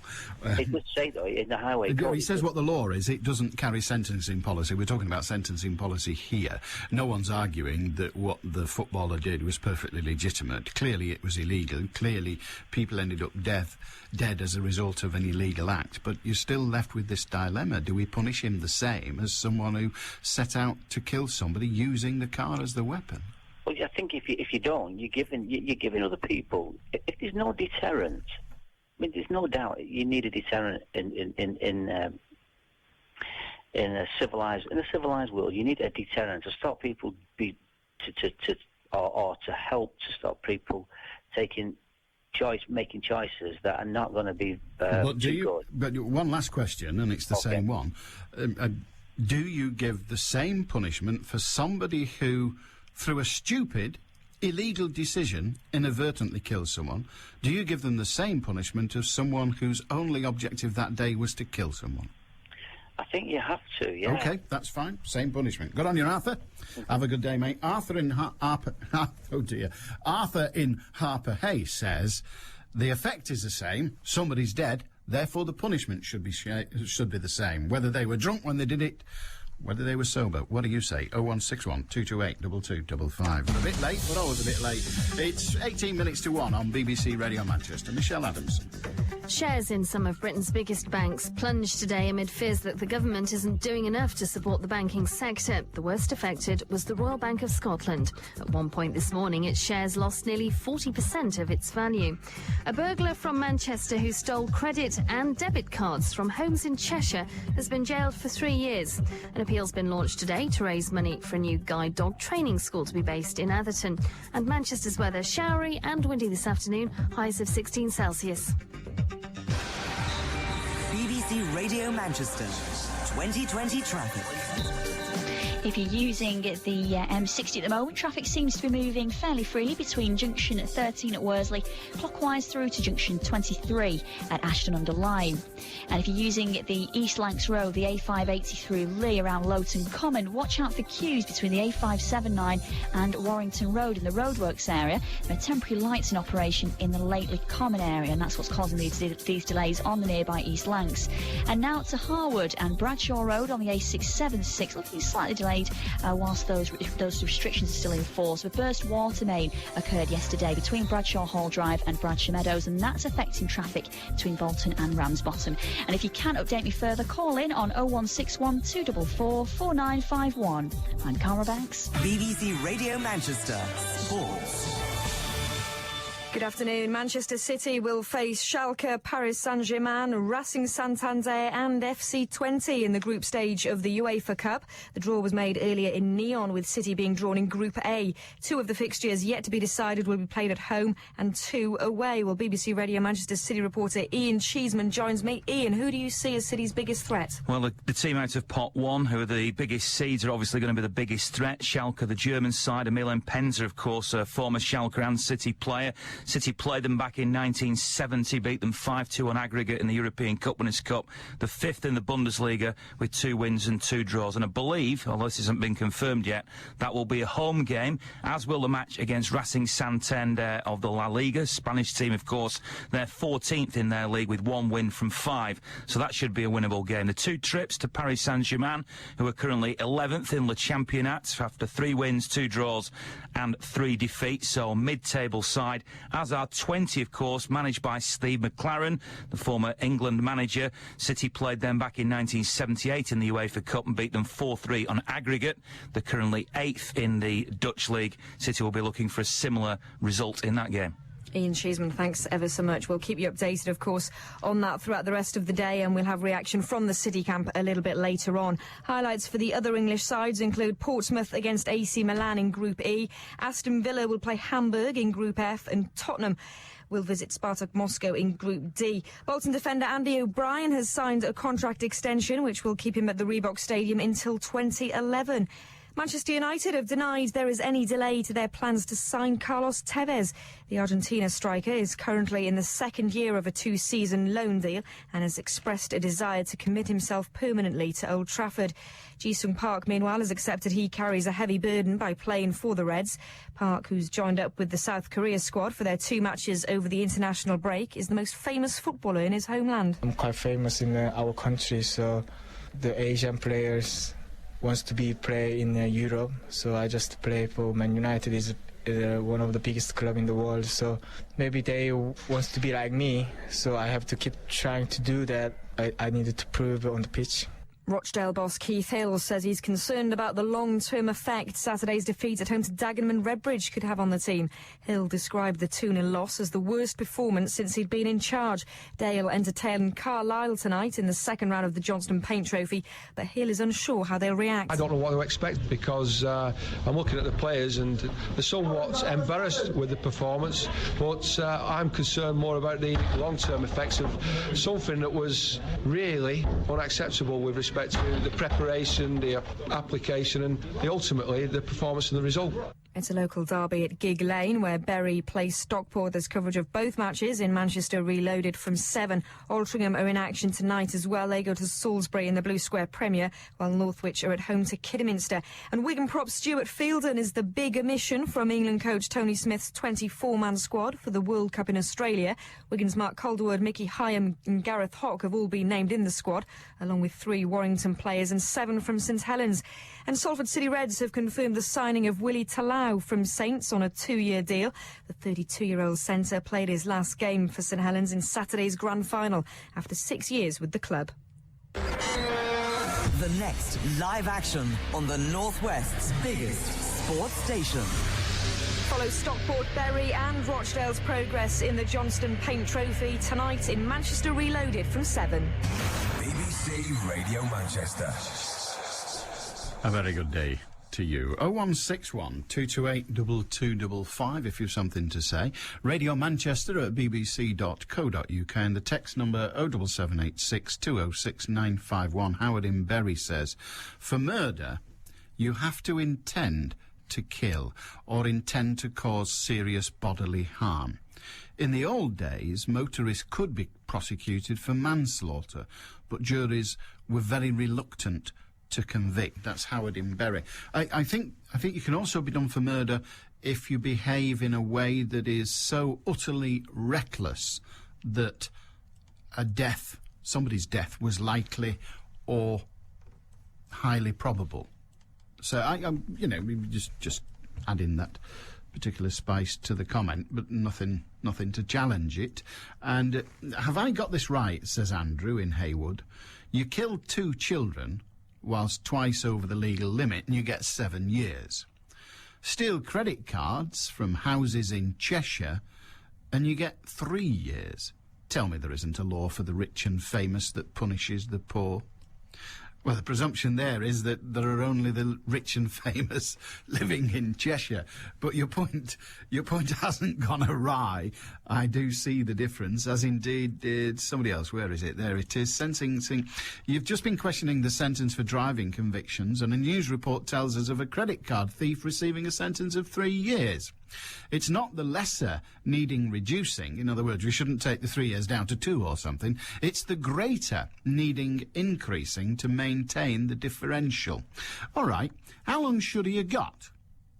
it does say, though, in the highway code... He says what the law is. It doesn't carry sentencing policy. We're talking about sentencing policy here. No one's arguing that what the footballer did was perfectly legitimate. Clearly it was illegal. Clearly people ended up dead as a result of an illegal act. But you're still left with this dilemma. Do we punish him the same as someone who set out to kill somebody using the car as the weapon? Well, I think if you don't, you're giving other people... If there's no deterrent, I mean, there's no doubt you need a deterrent in a civilized world. You need a deterrent to stop people or to help to stop people making choices that are not going to be good. But one last question, and it's the same one. Do you give the same punishment for somebody who, through a stupid, illegal decision, inadvertently kills someone? Do you give them the same punishment as someone whose only objective that day was to kill someone? I think you have to, yeah. OK, that's fine. Same punishment. Good on you, Arthur. Have a good day, mate. Arthur in Arthur in Harper Hayes says, the effect is the same. Somebody's dead. Therefore, the punishment should be the same. Whether they were drunk when they did it, whether they were sober. What do you say? 0161 228 2255. A bit late, but always a bit late. It's 18 minutes to 1 on BBC Radio Manchester. Michelle Adams. Shares in some of Britain's biggest banks plunged today amid fears that the government isn't doing enough to support the banking sector. The worst affected was the Royal Bank of Scotland. At one point this morning, its shares lost nearly 40% of its value. A burglar from Manchester who stole credit and debit cards from homes in Cheshire has been jailed for 3 years. An appeal's been launched today to raise money for a new guide dog training school to be based in Atherton. And Manchester's weather showery and windy this afternoon, highs of 16 Celsius. BBC Radio Manchester 2020 traffic. If you're using the M60 at the moment, traffic seems to be moving fairly freely between junction 13 at Worsley, clockwise through to junction 23 at Ashton-under-Lyne. And if you're using the East Lancs Road, the A580 through Lee around Lowton Common, watch out for queues between the A579 and Warrington Road in the roadworks area. There are temporary lights in operation in the Lately Common area, and that's what's causing these delays on the nearby East Lancs. And now to Harwood and Bradshaw Road on the A676, looking slightly delayed whilst those restrictions are still in force. A burst water main occurred yesterday between Bradshaw Hall Drive and Bradshaw Meadows, and that's affecting traffic between Bolton and Ramsbottom. And if you can update me further, call in on 0161 244 4951. I'm Cara Banks. BBC Radio Manchester Sports. Good afternoon. Manchester City will face Schalke, Paris Saint-Germain, Racing Santander and FC Twente in the group stage of the UEFA Cup. The draw was made earlier in Nyon, with City being drawn in Group A. 2 of the fixtures yet to be decided will be played at home and 2 away. Well, BBC Radio Manchester City reporter Ian Cheeseman joins me. Ian, who do you see as City's biggest threat? Well, the team out of Pot 1, who are the biggest seeds, are obviously going to be the biggest threat. Schalke, the German side, Emilian Penza, of course, a former Schalke and City player. City played them back in 1970, beat them 5-2 on aggregate in the European Cup Winners' Cup, the 5th in the Bundesliga with 2 wins and 2 draws. And I believe, although this hasn't been confirmed yet, that will be a home game, as will the match against Racing Santander of the La Liga. Spanish team, of course, they're 14th in their league with 1 win from 5, so that should be a winnable game. The 2 trips to Paris Saint-Germain, who are currently 11th in Le Championnat after 3 wins, 2 draws and 3 defeats, so mid-table side, as are Twente, of course, managed by Steve McLaren, the former England manager. City played them back in 1978 in the UEFA Cup and beat them 4-3 on aggregate. They're currently 8th in the Dutch league. City will be looking for a similar result in that game. Ian Cheeseman, thanks ever so much. We'll keep you updated, of course, on that throughout the rest of the day, and we'll have reaction from the City camp a little bit later on. Highlights for the other English sides include Portsmouth against AC Milan in Group E, Aston Villa will play Hamburg in Group F, and Tottenham will visit Spartak Moscow in Group D. Bolton defender Andy O'Brien has signed a contract extension which will keep him at the Reebok Stadium until 2011. Manchester United have denied there is any delay to their plans to sign Carlos Tevez. The Argentina striker is currently in the second year of a 2-season loan deal and has expressed a desire to commit himself permanently to Old Trafford. Ji-sung Park, meanwhile, has accepted he carries a heavy burden by playing for the Reds. Park, who's joined up with the South Korea squad for their 2 matches over the international break, is the most famous footballer in his homeland. I'm quite famous in our country, so the Asian players wants to play in Europe, so I just play for Man United. Is one of the biggest club in the world, so maybe they wants to be like me, so I have to keep trying to do that. I needed to prove on the pitch. Rochdale boss Keith Hill says he's concerned about the long-term effect Saturday's defeat at home to Dagenham and Redbridge could have on the team. Hill described the 2-0 loss as the worst performance since he'd been in charge. Dale entertained Carlisle tonight in the second round of the Johnston Paint Trophy, but Hill is unsure how they'll react. I don't know what to expect because I'm looking at the players and they're somewhat embarrassed with the performance, but I'm concerned more about the long-term effects of something that was really unacceptable with respect to the preparation, the application and ultimately the performance and the result. It's a local derby at Gig Lane where Bury plays Stockport. There's coverage of both matches in Manchester Reloaded from 7. Altrincham are in action tonight as well. They go to Salisbury in the Blue Square Premier, while Northwich are at home to Kidderminster. And Wigan prop Stuart Fielden is the big omission from England coach Tony Smith's 24-man squad for the World Cup in Australia. Wigan's Mark Calderwood, Mickey Hyam and Gareth Hock have all been named in the squad, along with 3 Warrington players and 7 from St Helens. And Salford City Reds have confirmed the signing of Willie Talau from Saints on a 2-year deal. The 32-year-old centre played his last game for St Helens in Saturday's grand final after 6 years with the club. The next live action on the Northwest's biggest sports station. Follow Stockport, Bury and Rochdale's progress in the Johnston Paint Trophy tonight in Manchester Reloaded from 7. BBC Radio Manchester. A very good day to you. 0161 228 2255 if you've something to say. Radio Manchester at bbc.co.uk and the text number 07786 206 951. Howard in Bury says, for murder, you have to intend to kill or intend to cause serious bodily harm. In the old days, motorists could be prosecuted for manslaughter, but juries were very reluctant to convict. That's Howard in Bury. I think you can also be done for murder if you behave in a way that is so utterly reckless that somebody's death was likely or highly probable. So we just add in that particular spice to the comment, but nothing to challenge it. And have I got this right, says Andrew in Haywood? You killed 2 children whilst twice over the legal limit and you get 7 years. Steal credit cards from houses in Cheshire and you get 3 years. Tell me there isn't a law for the rich and famous that punishes the poor. Well, the presumption there is that there are only the rich and famous living in Cheshire. But your point hasn't gone awry. I do see the difference, as indeed did somebody else. Where is it? There it is. Sentencing. You've just been questioning the sentence for driving convictions, and a news report tells us of a credit card thief receiving a sentence of 3 years. It's not the lesser needing reducing. In other words, we shouldn't take the 3 years down to 2 or something. It's the greater needing increasing to maintain the differential. All right, how long should he have got?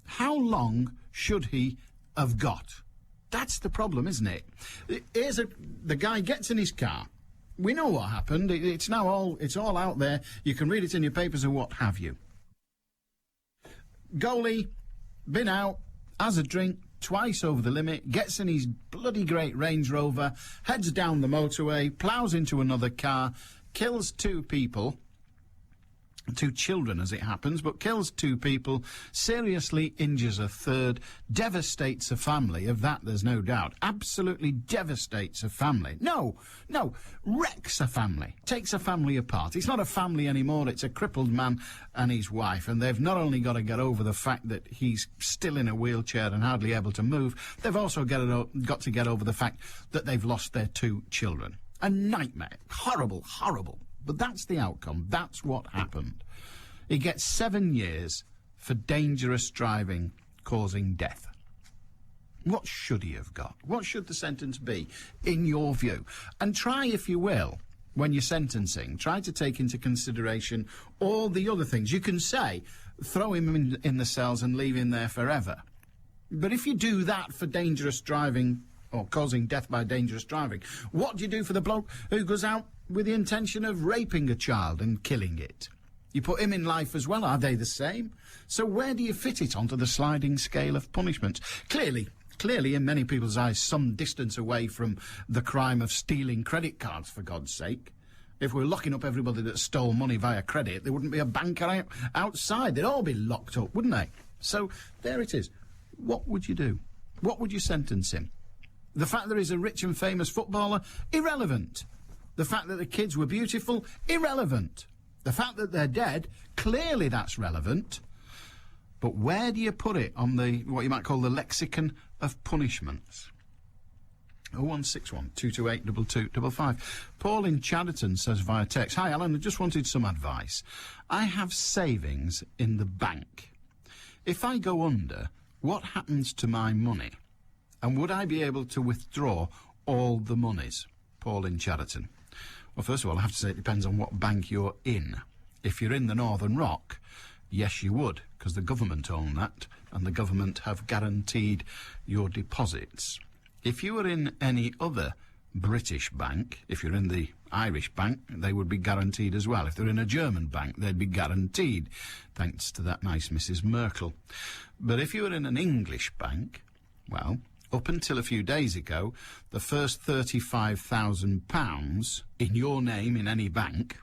How long should he have got? That's the problem, isn't it? The guy gets in his car. We know what happened. It's all out there. You can read it in your papers or what have you. Goalie, been out, has a drink, twice over the limit, gets in his bloody great Range Rover, heads down the motorway, ploughs into another car, kills 2 people, 2 children as it happens, but kills 2 people, seriously injures a 3rd, devastates a family, of that there's no doubt. Absolutely devastates a family. No, wrecks a family, takes a family apart. It's not a family anymore, it's a crippled man and his wife, and they've not only got to get over the fact that he's still in a wheelchair and hardly able to move, they've also got to get over the fact that they've lost their 2 children. A nightmare. Horrible, horrible. But that's the outcome. That's what happened. He gets 7 years for dangerous driving causing death. What should he have got? What should the sentence be, in your view? And try, if you will, when you're sentencing, try to take into consideration all the other things. You can say, throw him in the cells and leave him there forever. But if you do that for dangerous driving or causing death by dangerous driving, what do you do for the bloke who goes out with the intention of raping a child and killing it? You put him in life as well. Are they the same? So where do you fit it onto the sliding scale of punishments? Clearly, in many people's eyes, some distance away from the crime of stealing credit cards, for God's sake. If we're locking up everybody that stole money via credit, there wouldn't be a banker outside. They'd all be locked up, wouldn't they? So there it is. What would you do? What would you sentence him? The fact that he's a rich and famous footballer? Irrelevant. The fact that the kids were beautiful? Irrelevant. The fact that they're dead? Clearly that's relevant. But where do you put it on the, what you might call the lexicon of punishments? 0161 228 2255. Paul in Chadderton says via text, "Hi Alan, I just wanted some advice. I have savings in the bank. If I go under, what happens to my money? And would I be able to withdraw all the monies?" Paul in Chadderton. Well, first of all, I have to say it depends on what bank you're in. If you're in the Northern Rock, yes, you would, because the government own that, and the government have guaranteed your deposits. If you were in any other British bank, if you're in the Irish bank, they would be guaranteed as well. If they're in a German bank, they'd be guaranteed, thanks to that nice Mrs. Merkel. But if you were in an English bank, well, up until a few days ago, the first £35,000 in your name in any bank,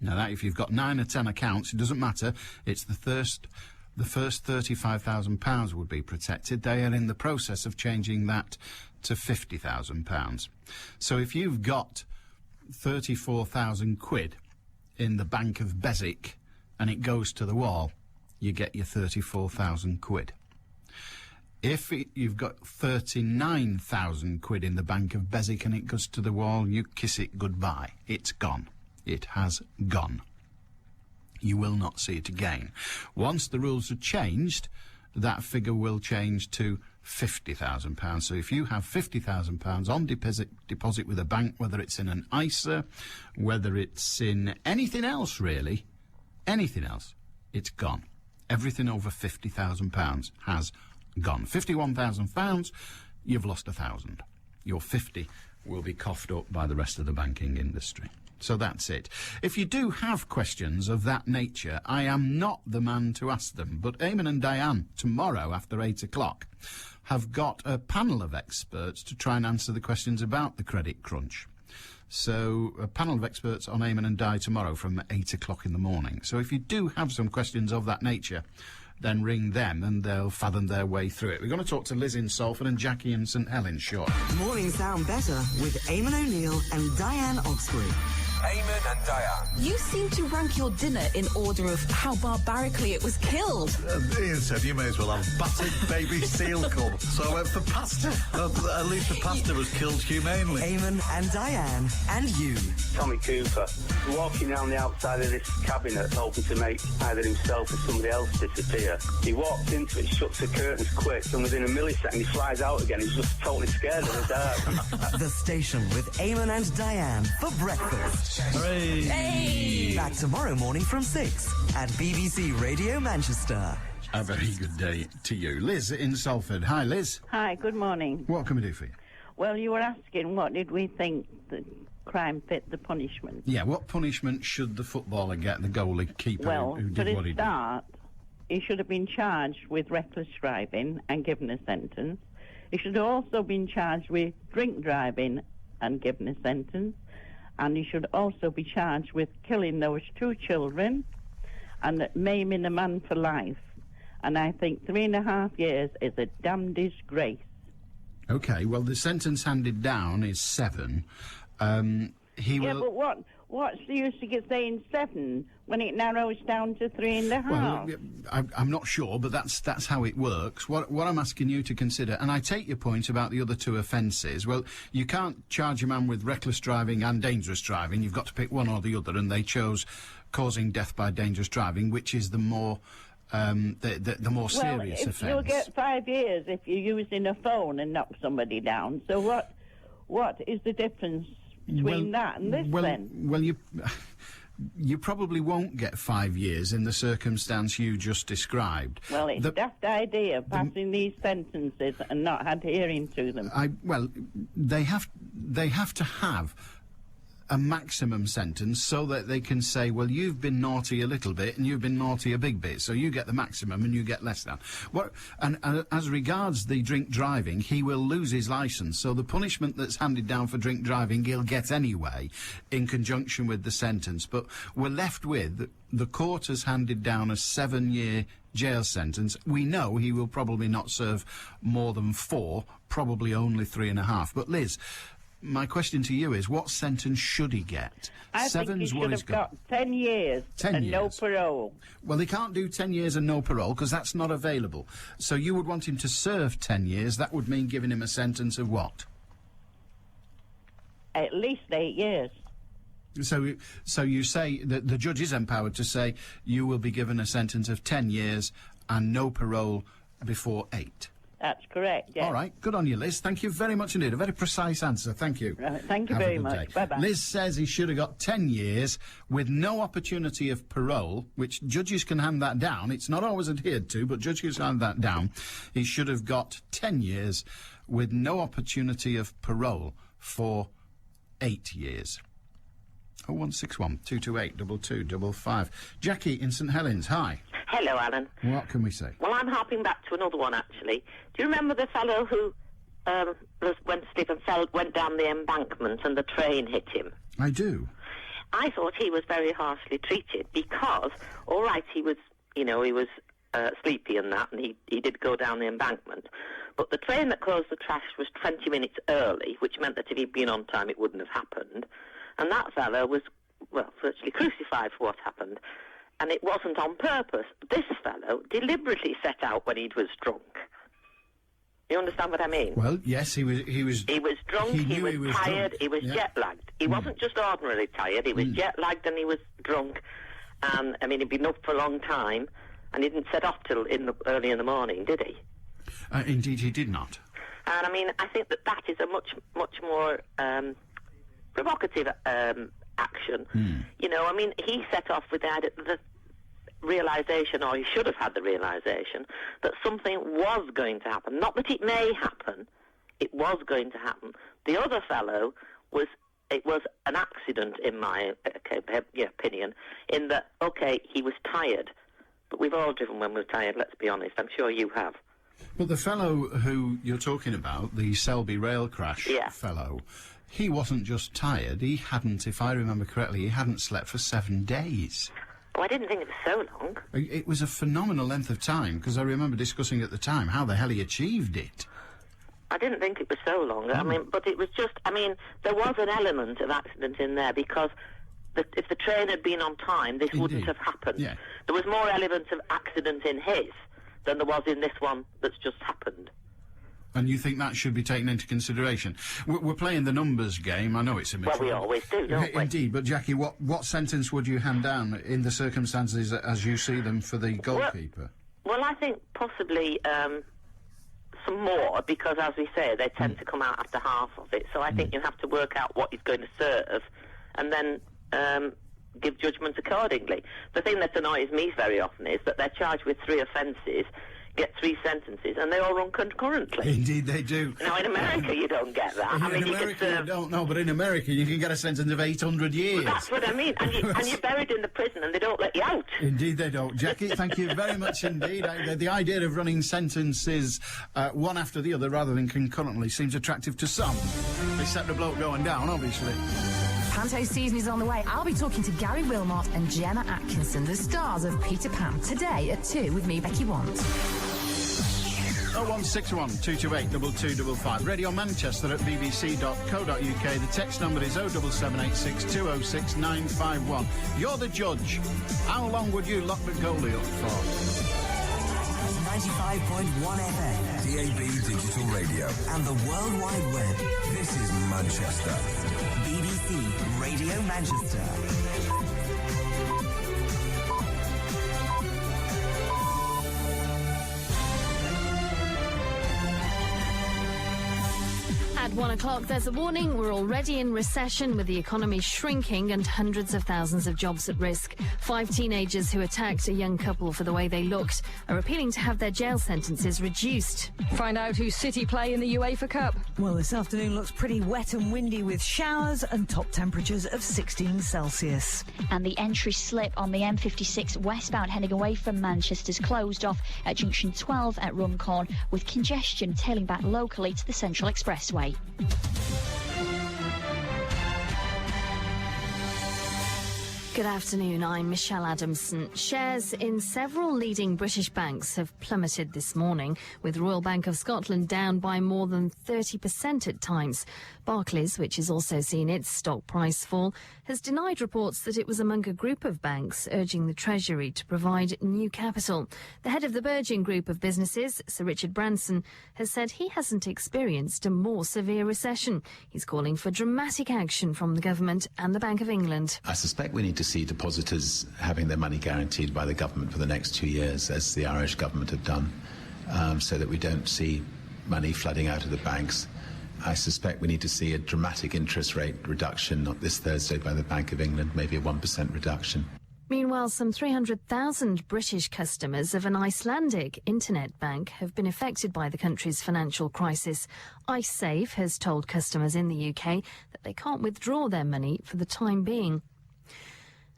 now that if you've got 9 or 10 accounts, it doesn't matter, it's the first £35,000 would be protected. They are in the process of changing that to £50,000. So if you've got 34,000 quid in the Bank of Beswick and it goes to the wall, you get your 34,000 quid. If you've got 39,000 quid in the Bank of Beswick and it goes to the wall, you kiss it goodbye. It's gone. It has gone. You will not see it again. Once the rules are changed, that figure will change to £50,000. So if you have £50,000 on deposit with a bank, whether it's in an ISA, whether it's in anything else really, anything else, it's gone. Everything over £50,000 has gone. £51,000, you've lost 1,000. Your 50 will be coughed up by the rest of the banking industry. So that's it. If you do have questions of that nature, I am not the man to ask them, but Eamon and Diane, tomorrow after 8 o'clock, have got a panel of experts to try and answer the questions about the credit crunch. So a panel of experts on Eamon and Di tomorrow from 8 o'clock in the morning. So if you do have some questions of that nature, then ring them and they'll fathom their way through it. We're going to talk to Liz in Salford and Jackie in St Helens shortly. Mornings sound better with Eamon O'Neill and Diane Oxbury. Eamon and Diane. You seem to rank your dinner in order of how barbarically it was killed. Ian said you may as well have battered baby seal cub. So I went for pasta. At least the pasta was killed humanely. Eamon and Diane and you. Tommy Cooper, walking around the outside of this cabinet hoping to make either himself or somebody else disappear. He walks into it, shuts the curtains quick, and within a millisecond he flies out again. He's just totally scared in the dark. The station with Eamon and Diane for breakfast. Hooray! Hey! Back tomorrow morning from 6 at BBC Radio Manchester. A very good day to you. Liz in Salford. Hi, Liz. Hi, good morning. What can we do for you? Well, you were asking what did we think the crime fit the punishment. Yeah, what punishment should the footballer get, the goalie keeper who did what he did? For a start, he should have been charged with reckless driving and given a sentence. He should have also been charged with drink driving and given a sentence. And he should also be charged with killing those 2 children and maiming a man for life. And I think 3.5 years is a damn disgrace. OK, well, the sentence handed down is 7. But what's the use of saying 7 when it narrows down to 3.5? Well, I'm not sure, but that's how it works. What I'm asking you to consider, and I take your point about the other 2 offences. Well, you can't charge a man with reckless driving and dangerous driving. You've got to pick one or the other, and they chose causing death by dangerous driving, which is the more more serious offence. You'll get 5 years if you're using a phone and knock somebody down. So what is the difference between that and this then? Well, you probably won't get 5 years in the circumstance you just described. Well, it's a daft idea passing these sentences and not adhering to them. They have to have a maximum sentence so that they can say, well, you've been naughty a little bit and you've been naughty a big bit, so you get the maximum and you get less than. And as regards the drink driving, he will lose his licence, so the punishment that's handed down for drink driving he'll get anyway in conjunction with the sentence. But we're left with, the court has handed down a 7-year jail sentence. We know he will probably not serve more than 4, probably only 3.5. But Liz, my question to you is, what sentence should he get? I think he should have got 10 years and no parole. Well, he can't do 10 years and no parole because that's not available. So you would want him to serve 10 years. That would mean giving him a sentence of what? At least 8 years. So you say that the judge is empowered to say you will be given a sentence of 10 years and no parole before 8. That's correct, yes. All right, good on you, Liz. Thank you very much indeed. A very precise answer. Thank you. Right, thank you very much. Bye-bye. Liz says he should have got 10 years with no opportunity of parole, which judges can hand that down. It's not always adhered to, but judges can hand that down. He should have got 10 years with no opportunity of parole for 8 years. 0161 228 2255. Jackie in St Helens, hi. Hello, Alan. What can we say? Well, I'm harping back to another one, actually. Do you remember the fellow who went down the embankment and the train hit him? I do. I thought he was very harshly treated because, all right, he was sleepy and that, and he did go down the embankment. But the train that closed the trash was 20 minutes early, which meant that if he'd been on time, it wouldn't have happened. And that fellow was, well, virtually crucified for what happened. And it wasn't on purpose. This fellow deliberately set out when he was drunk. You understand what I mean? Well, yes, he was drunk, he was tired, he was jet-lagged. He wasn't just ordinarily tired, he was jet-lagged and he was drunk. And, I mean, he'd been up for a long time, and he didn't set off till early in the morning, did he? Indeed, he did not. And, I mean, I think that is a much more provocative action. You know, I mean, he set off with the realisation, or he should have had the realisation, that something was going to happen. Not that it may happen, it was going to happen. The other fellow it was an accident, in my opinion, in that, OK, he was tired, but we've all driven when we're tired, let's be honest. I'm sure you have. But the fellow who you're talking about, the Selby rail crash fellow, he wasn't just tired, he hadn't, if I remember correctly, he hadn't slept for 7 days. Oh, I didn't think it was so long. It was a phenomenal length of time, because I remember discussing at the time how the hell he achieved it. I didn't think it was so long. I mean, but it was just, I mean, there was an element of accident in there, because if the train had been on time, this wouldn't have happened. Yeah. There was more elements of accident in his than there was in this one that's just happened. And you think that should be taken into consideration? We're playing the numbers game. I know it's a bit... Well, we always do, don't we? Indeed, but Jackie, what sentence would you hand down in the circumstances as you see them for the goalkeeper? Well, I think possibly some more, because, as we say, they tend to come out after half of it. So I think you have to work out what he's going to serve and then give judgment accordingly. The thing that annoys me very often is that they're charged with 3 offences, get 3 sentences, and they all run concurrently. Indeed they do. Now, in America, you don't get that. I mean, in America, you don't know, but in America, you can get a sentence of 800 years. Well, that's what I mean. And you're buried in the prison, and they don't let you out. Indeed they don't. Jackie, thank you very much indeed. The idea of running sentences one after the other rather than concurrently seems attractive to some. Except the bloke going down, obviously. Panto season is on the way. I'll be talking to Gary Wilmot and Gemma Atkinson, the stars of Peter Pan, today at 2 with me, Becky Want. 0161 228 2255. Radio Manchester at bbc.co.uk. The text number is 07786 206 951. You're the judge. How long would you lock the goalie up for? 95.1 FM, DAB Digital Radio, and the World Wide Web. This is Manchester. BBC Radio Manchester. At 1 o'clock, there's a warning. We're already in recession with the economy shrinking and hundreds of thousands of jobs at risk. 5 teenagers who attacked a young couple for the way they looked are appealing to have their jail sentences reduced. Find out who City play in the UEFA Cup. Well, this afternoon looks pretty wet and windy with showers and top temperatures of 16 Celsius. And the entry slip on the M56 westbound heading away from Manchester's closed off at junction 12 at Runcorn, with congestion tailing back locally to the Central Expressway. Good afternoon, I'm Michelle Adamson. Shares in several leading British banks have plummeted this morning, with Royal Bank of Scotland down by more than 30% at times. Barclays, which has also seen its stock price fall, has denied reports that it was among a group of banks, urging the Treasury to provide new capital. The head of the Virgin Group of businesses, Sir Richard Branson, has said he hasn't experienced a more severe recession. He's calling for dramatic action from the government and the Bank of England. I suspect we need to see depositors having their money guaranteed by the government for the next 2 years, as the Irish government have done, so that we don't see money flooding out of the banks. I suspect we need to see a dramatic interest rate reduction, not this Thursday, by the Bank of England, maybe a 1% reduction. Meanwhile, some 300,000 British customers of an Icelandic internet bank have been affected by the country's financial crisis. iSave has told customers in the UK that they can't withdraw their money for the time being.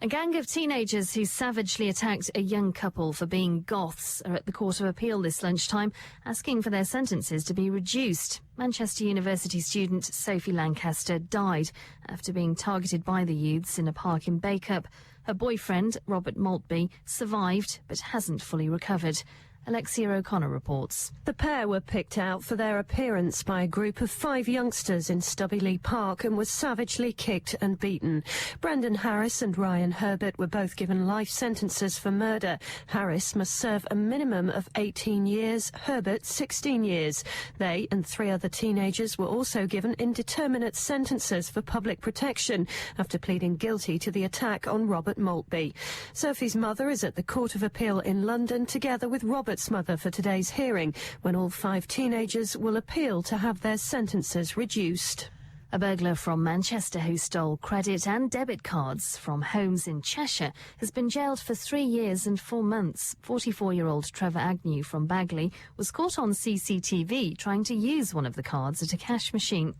A gang of teenagers who savagely attacked a young couple for being goths are at the Court of Appeal this lunchtime, asking for their sentences to be reduced. Manchester University student Sophie Lancaster died after being targeted by the youths in a park in Bacup. Her boyfriend, Robert Maltby, survived but hasn't fully recovered. Alexia O'Connor reports. The pair were picked out for their appearance by a group of 5 youngsters in Stubby Park and was savagely kicked and beaten. Brendan Harris and Ryan Herbert were both given life sentences for murder. Harris must serve a minimum of 18 years, Herbert 16 years. They and 3 other teenagers were also given indeterminate sentences for public protection after pleading guilty to the attack on Robert Maltby. Sophie's mother is at the Court of Appeal in London together with Robert's mother for today's hearing, when all 5 teenagers will appeal to have their sentences reduced. A burglar from Manchester who stole credit and debit cards from homes in Cheshire has been jailed for 3 years and 4 months. 44-year-old Trevor Agnew from Bagley was caught on CCTV trying to use one of the cards at a cash machine.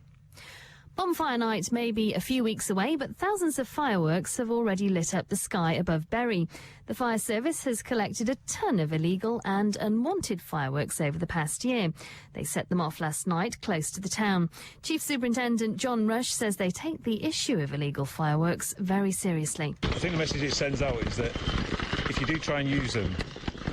Bonfire night may be a few weeks away, but thousands of fireworks have already lit up the sky above Bury. The fire service has collected a ton of illegal and unwanted fireworks over the past year. They set them off last night close to the town. Chief Superintendent John Rush says they take the issue of illegal fireworks very seriously. I think the message it sends out is that if you do try and use them,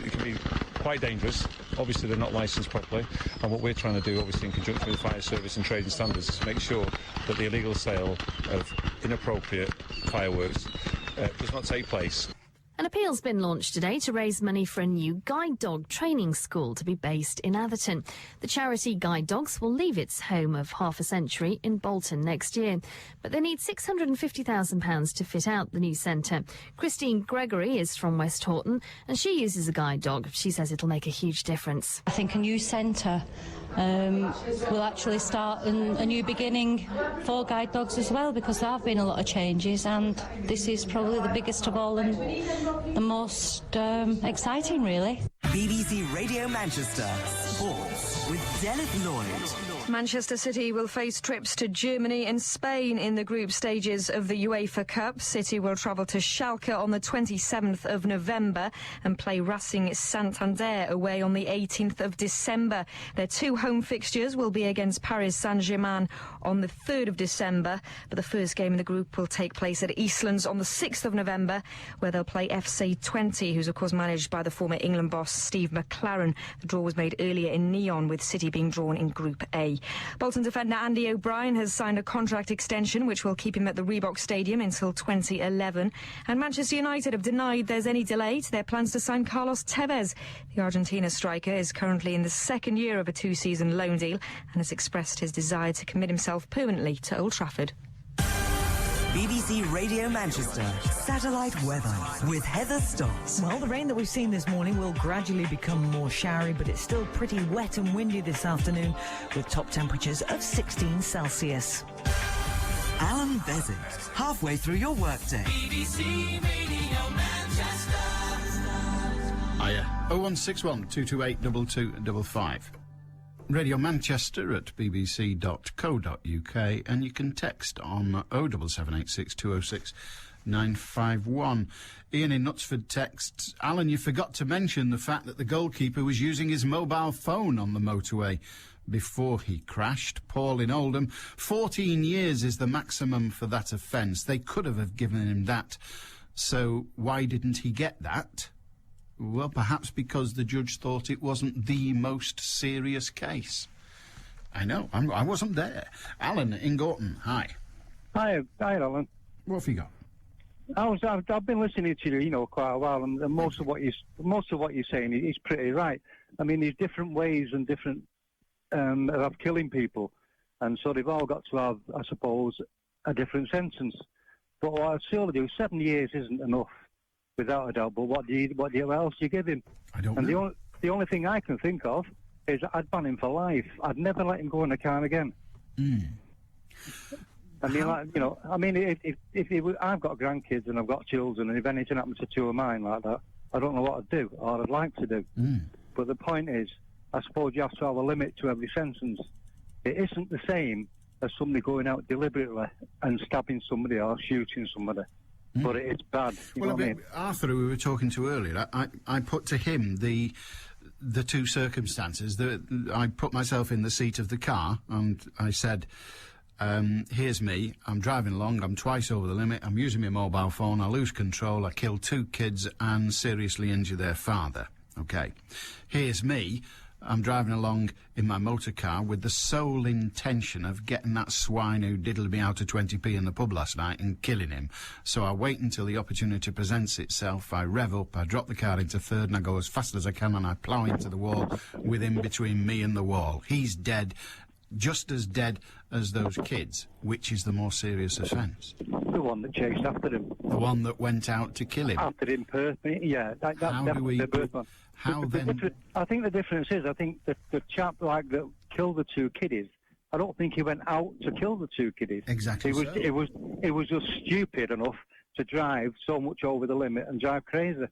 it can be quite dangerous. Obviously, they're not licensed properly, and what we're trying to do, obviously in conjunction with the fire service and trading standards, is to make sure that the illegal sale of inappropriate fireworks does not take place. An appeal's been launched today to raise money for a new guide dog training school to be based in Atherton. The charity Guide Dogs will leave its home of half a century in Bolton next year, but they need £650,000 to fit out the new centre. Christine Gregory is from West Horton and she uses a guide dog. She says it'll make a huge difference. I think a new centre will actually start a new beginning for guide dogs as well, because there have been a lot of changes and this is probably the biggest of all and the most exciting, really. BBC Radio Manchester Sports with Dennis Lloyd. Manchester City will face trips to Germany and Spain in the group stages of the UEFA Cup. City will travel to Schalke on the 27th of November and play Racing Santander away on the 18th of December. Their 2 home fixtures will be against Paris Saint-Germain on the 3rd of December. But the first game in the group will take place at Eastlands on the 6th of November, where they'll play FC 20, who's of course managed by the former England boss Steve McLaren. The draw was made earlier in Neon, with City being drawn in Group A. Bolton defender Andy O'Brien has signed a contract extension which will keep him at the Reebok Stadium until 2011. And Manchester United have denied there's any delay to their plans to sign Carlos Tevez. The Argentina striker is currently in the second year of a 2-season loan deal and has expressed his desire to commit himself permanently to Old Trafford. BBC Radio Manchester, satellite weather with Heather Stotts. Well, the rain that we've seen this morning will gradually become more showery, but it's still pretty wet and windy this afternoon, with top temperatures of 16 Celsius. Allan Beswick, halfway through your workday. BBC Radio Manchester. Hiya. 0161 228 2255. Radio Manchester at bbc.co.uk, and you can text on 07786 206 951. Ian in Knutsford texts, Alan, you forgot to mention the fact that the goalkeeper was using his mobile phone on the motorway before he crashed. Paul in Oldham, 14 years is the maximum for that offence. They could have given him that. So why didn't he get that? Well, perhaps because the judge thought it wasn't the most serious case. I know, I wasn't there. Alan in Gorton, hi. Hi, Alan. What have you got? I've been listening to you, quite a while, and most of what you're saying is pretty right. I mean, there's different ways and different of killing people, and so they've all got to have, I suppose, a different sentence. But what I'd still do, 7 years isn't enough, without a doubt. But what else do you give him? I don't know. And the only thing I can think of is I'd ban him for life. I'd never let him go in a car again. I mean, if I've got grandkids and I've got children, and if anything happens to two of mine like that, I don't know what I'd do or I'd like to do. But the point is, I suppose you have to have a limit to every sentence. It isn't the same as somebody going out deliberately and stabbing somebody or shooting somebody. But it is bad. Arthur, who we were talking to earlier, I put to him the two circumstances. I put myself in the seat of the car and I said, here's me, I'm driving along, I'm twice over the limit, I'm using my mobile phone, I lose control, I kill two kids and seriously injure their father. Okay. Here's me, I'm driving along in my motor car with the sole intention of getting that swine who diddled me out of 20p in the pub last night and killing him. So I wait until the opportunity presents itself, I rev up, I drop the car into third and I go as fast as I can and I plough into the wall with him between me and the wall. He's dead, just as dead as those kids. Which is the more serious offence? The one that chased after him. The one that went out to kill him? After him personally, yeah. That's definitely the first one. How then? I think the difference is, I think that the chap that killed the two kiddies, I don't think he went out to kill the two kiddies. Exactly. It was just stupid enough to drive so much over the limit and drive crazy.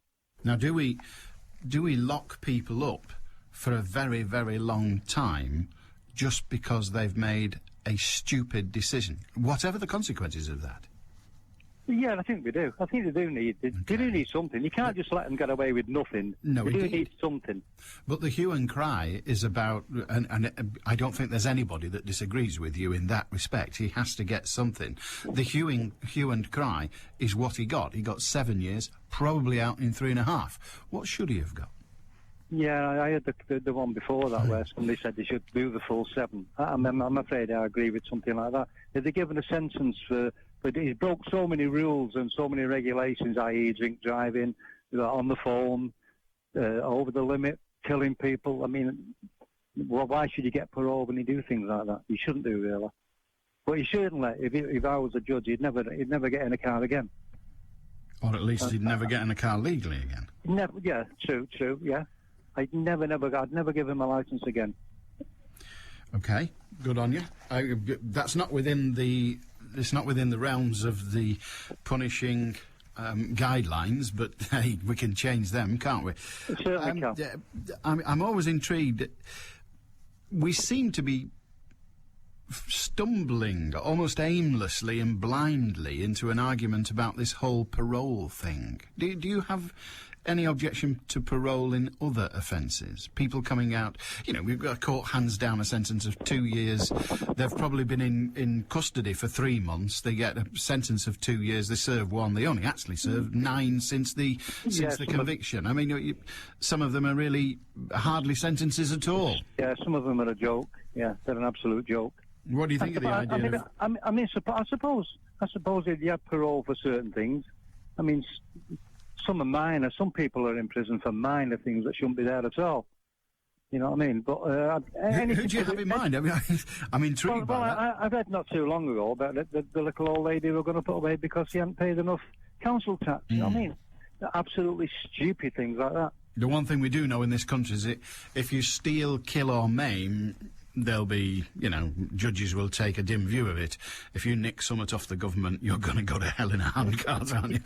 Now, do we lock people up for a very, very long time just because they've made a stupid decision, whatever the consequences of that? Yeah, I think we do. I think they do need something. You can't just let them get away with nothing. No, they do need something. But the hue and cry is about, and I don't think there's anybody that disagrees with you in that respect. He has to get something. The hue and cry is what he got. He got 7 years, probably out in 3.5. What should he have got? Yeah, I had the one before that where somebody said they should do the full 7. I'm afraid I agree with something like that. If they're given a sentence but he's broke so many rules and so many regulations, i.e. drink driving, on the phone, over the limit, killing people. I mean, why should you get parole when you do things like that? You shouldn't do, really. But you shouldn't let. If I was a judge, he'd never get in a car again. Or at least he'd never get in a car legally again. Never. Yeah, true. Yeah, I'd never give him a licence again. Okay, good on you. That's not within the. It's not within the realms of the punishing guidelines, but hey, we can change them, can't we? Certainly can. I'm always intrigued. We seem to be stumbling almost aimlessly and blindly into an argument about this whole parole thing. Do you have any objection to parole in other offences? People coming out, you know, we've got a court hands down a sentence of 2 years. They've probably been in custody for 3 months. They get a sentence of 2 years. They serve 1. They only actually served 9 since the conviction. I mean, some of them are really hardly sentences at all. Yeah, some of them are a joke. Yeah, they're an absolute joke. What do you think of the idea? I suppose if you have parole for certain things, I mean, some are minor. Some people are in prison for minor things that shouldn't be there at all. You know what I mean? But who do you have in mind? I mean, I'm intrigued by that. I read not too long ago about the little old lady who were going to put away because she hadn't paid enough council tax. You know what I mean? Absolutely stupid things like that. The one thing we do know in this country is that if you steal, kill or maim, there'll be, you know, judges will take a dim view of it. If you nick something off the government, you're going to go to hell in a handcart, aren't you?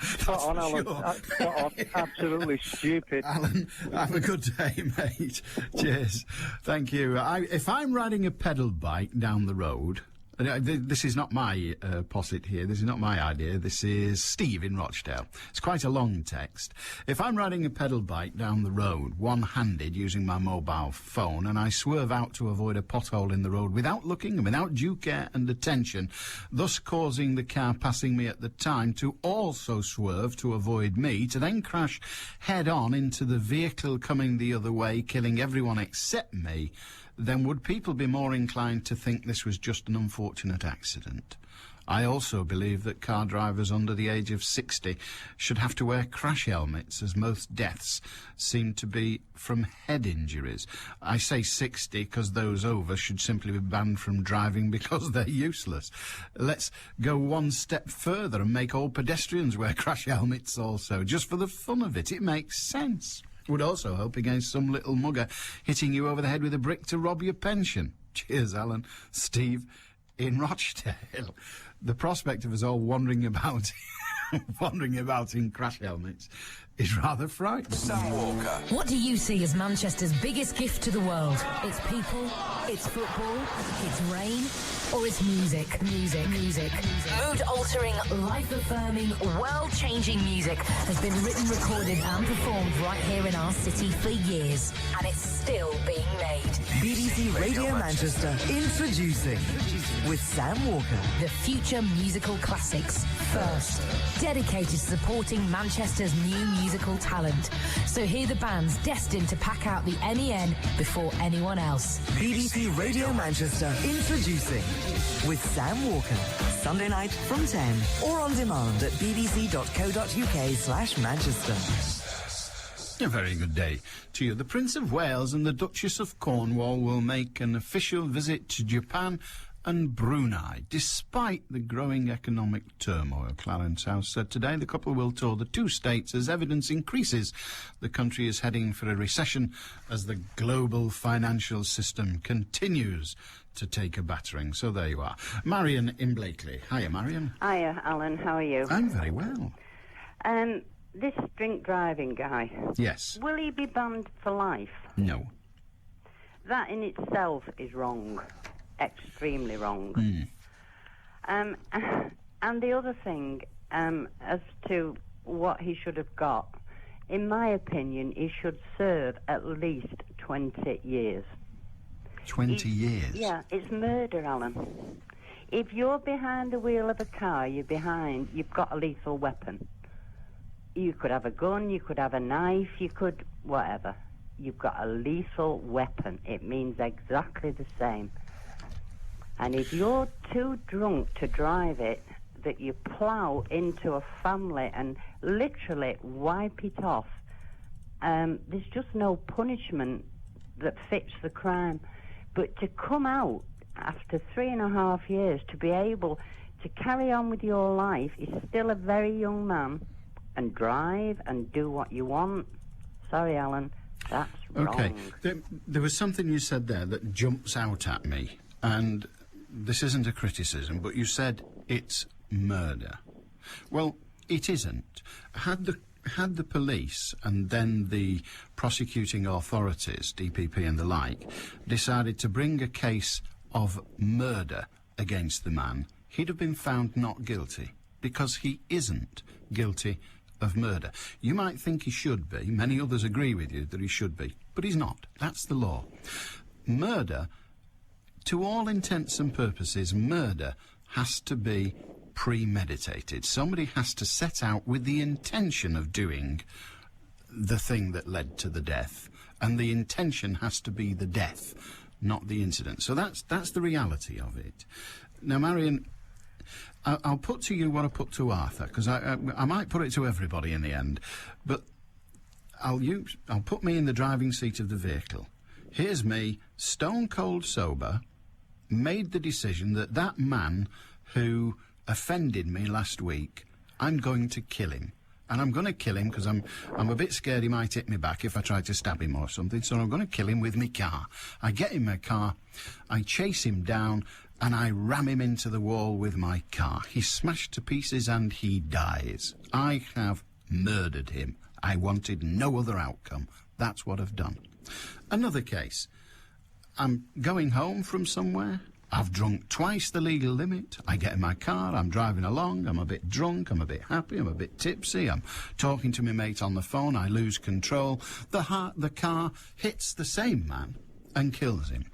Absolutely stupid. Alan, have a good day, mate. Cheers. Thank you. If I'm riding a pedal bike down the road... This is not my posset here. This is not my idea. This is Steve in Rochdale. It's quite a long text. If I'm riding a pedal bike down the road, one-handed, using my mobile phone, and I swerve out to avoid a pothole in the road without looking and without due care and attention, thus causing the car passing me at the time to also swerve to avoid me, to then crash head-on into the vehicle coming the other way, killing everyone except me, then would people be more inclined to think this was just an unfortunate accident? I also believe that car drivers under the age of 60 should have to wear crash helmets, as most deaths seem to be from head injuries. I say 60 because those over should simply be banned from driving because they're useless. Let's go one step further and make all pedestrians wear crash helmets also, just for the fun of it. It makes sense. Would also help against some little mugger hitting you over the head with a brick to rob your pension. Cheers, Alan. Steve in Rochdale. The prospect of us all wandering about in crash helmets is rather frightening. Sam Walker. What do you see as Manchester's biggest gift to the world? It's people, it's football, it's rain, or it's music? Music. Mood-altering, life-affirming, world-changing music has been written, recorded and performed right here in our city for years. And it's still being made. BBC Radio Manchester introducing with Sam Walker. The future musical classics first. Dedicated to supporting Manchester's new musical talent. So hear the bands destined to pack out the NEN before anyone else. BBC Radio Manchester introducing with Sam Walker. Sunday night from 10 or on demand at bbc.co.uk/Manchester. A very good day to you. The Prince of Wales and the Duchess of Cornwall will make an official visit to Japan and Brunei, despite the growing economic turmoil. Clarence House said today the couple will tour the two states as evidence increases the country is heading for a recession as the global financial system continues to take a battering. So there you are. Marion in Blakely. Hiya, Marion. Hiya, Alan. How are you? I'm very well. This drink driving guy. Yes. Will he be banned for life? No. That in itself is wrong. Extremely wrong. And the other thing, as to what he should have got, in my opinion, he should serve at least 20 years. 20 years? Yeah, it's murder, Alan. If you're behind the wheel of a car, you've got a lethal weapon. You could have a gun, you could have a knife, you could whatever. You've got a lethal weapon. It means exactly the same. And if you're too drunk to drive it, that you plough into a family and literally wipe it off, there's just no punishment that fits the crime. But to come out after 3.5 years to be able to carry on with your life, is still a very young man, and drive and do what you want. Sorry, Alan, that's wrong. Okay, there was something you said there that jumps out at me, and this isn't a criticism, but you said it's murder. Well, it isn't. Had the police and then the prosecuting authorities, DPP and the like, decided to bring a case of murder against the man, he'd have been found not guilty, because he isn't guilty of murder. You might think he should be. Many others agree with you that he should be. But he's not. That's the law. Murder, to all intents and purposes, murder has to be premeditated. Somebody has to set out with the intention of doing the thing that led to the death, and the intention has to be the death, not the incident. So that's the reality of it. Now, Marion, I'll put to you what I put to Arthur, because I might put it to everybody in the end, but I'll put me in the driving seat of the vehicle. Here's me, stone cold sober, made the decision that man who offended me last week, I'm going to kill him. And I'm going to kill him because I'm a bit scared he might hit me back if I try to stab him or something, so I'm going to kill him with my car. I get in my car, I chase him down, and I ram him into the wall with my car. He's smashed to pieces and he dies. I have murdered him. I wanted no other outcome. That's what I've done. Another case. I'm going home from somewhere. I've drunk twice the legal limit. I get in my car, I'm driving along, I'm a bit drunk, I'm a bit happy, I'm a bit tipsy, I'm talking to my mate on the phone, I lose control. The car hits the same man and kills him.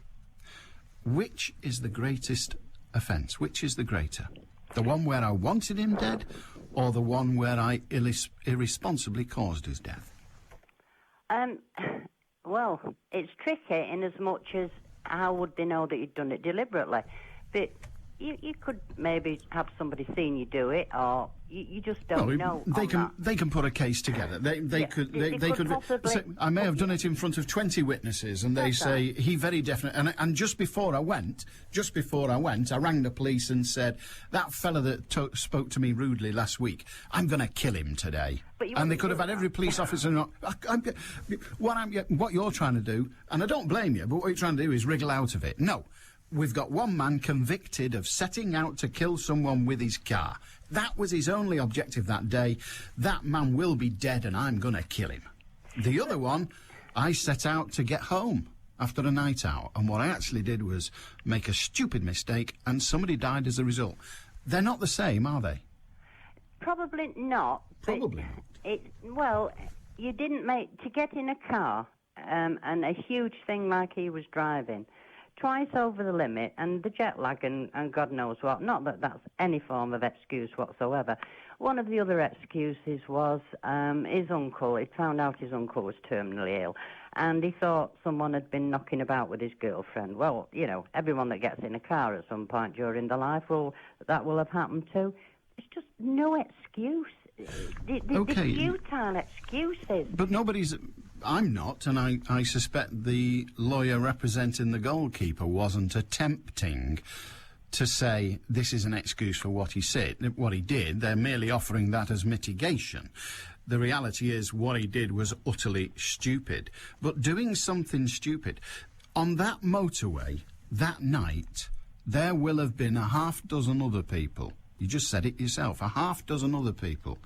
Which is the greatest offence? Which is the greater? The one where I wanted him dead, or the one where I irresponsibly caused his death? Well, it's tricky in as much as how would they know that you'd done it deliberately? But you could maybe have somebody seen you do it, or you just don't know. They can put a case together. They could possibly say, I may have done it in front of 20 witnesses, and they say he very definitely. And just before I went, I rang the police and said that fella that spoke to me rudely last week, I'm going to kill him today. And they could have had every police officer. What you're trying to do, and I don't blame you, but what you're trying to do is wriggle out of it. No. We've got one man convicted of setting out to kill someone with his car. That was his only objective that day. That man will be dead and I'm going to kill him. The other one, I set out to get home after a night out. And what I actually did was make a stupid mistake and somebody died as a result. They're not the same, are they? Probably not. Probably not. Well, you didn't to get in a car and a huge thing like he was driving, twice over the limit, and the jet lag and God knows what. Not that that's any form of excuse whatsoever. One of the other excuses was his uncle. He found out his uncle was terminally ill, and he thought someone had been knocking about with his girlfriend. Well, you know, everyone that gets in a car at some point during their life, that will have happened too. It's just no excuse. The futile excuses. But I'm not, and I suspect the lawyer representing the goalkeeper wasn't attempting to say this is an excuse for what he did. They're merely offering that as mitigation. The reality is what he did was utterly stupid. But doing something stupid on that motorway that night, there will have been a half dozen other people. You just said it yourself, a half dozen other people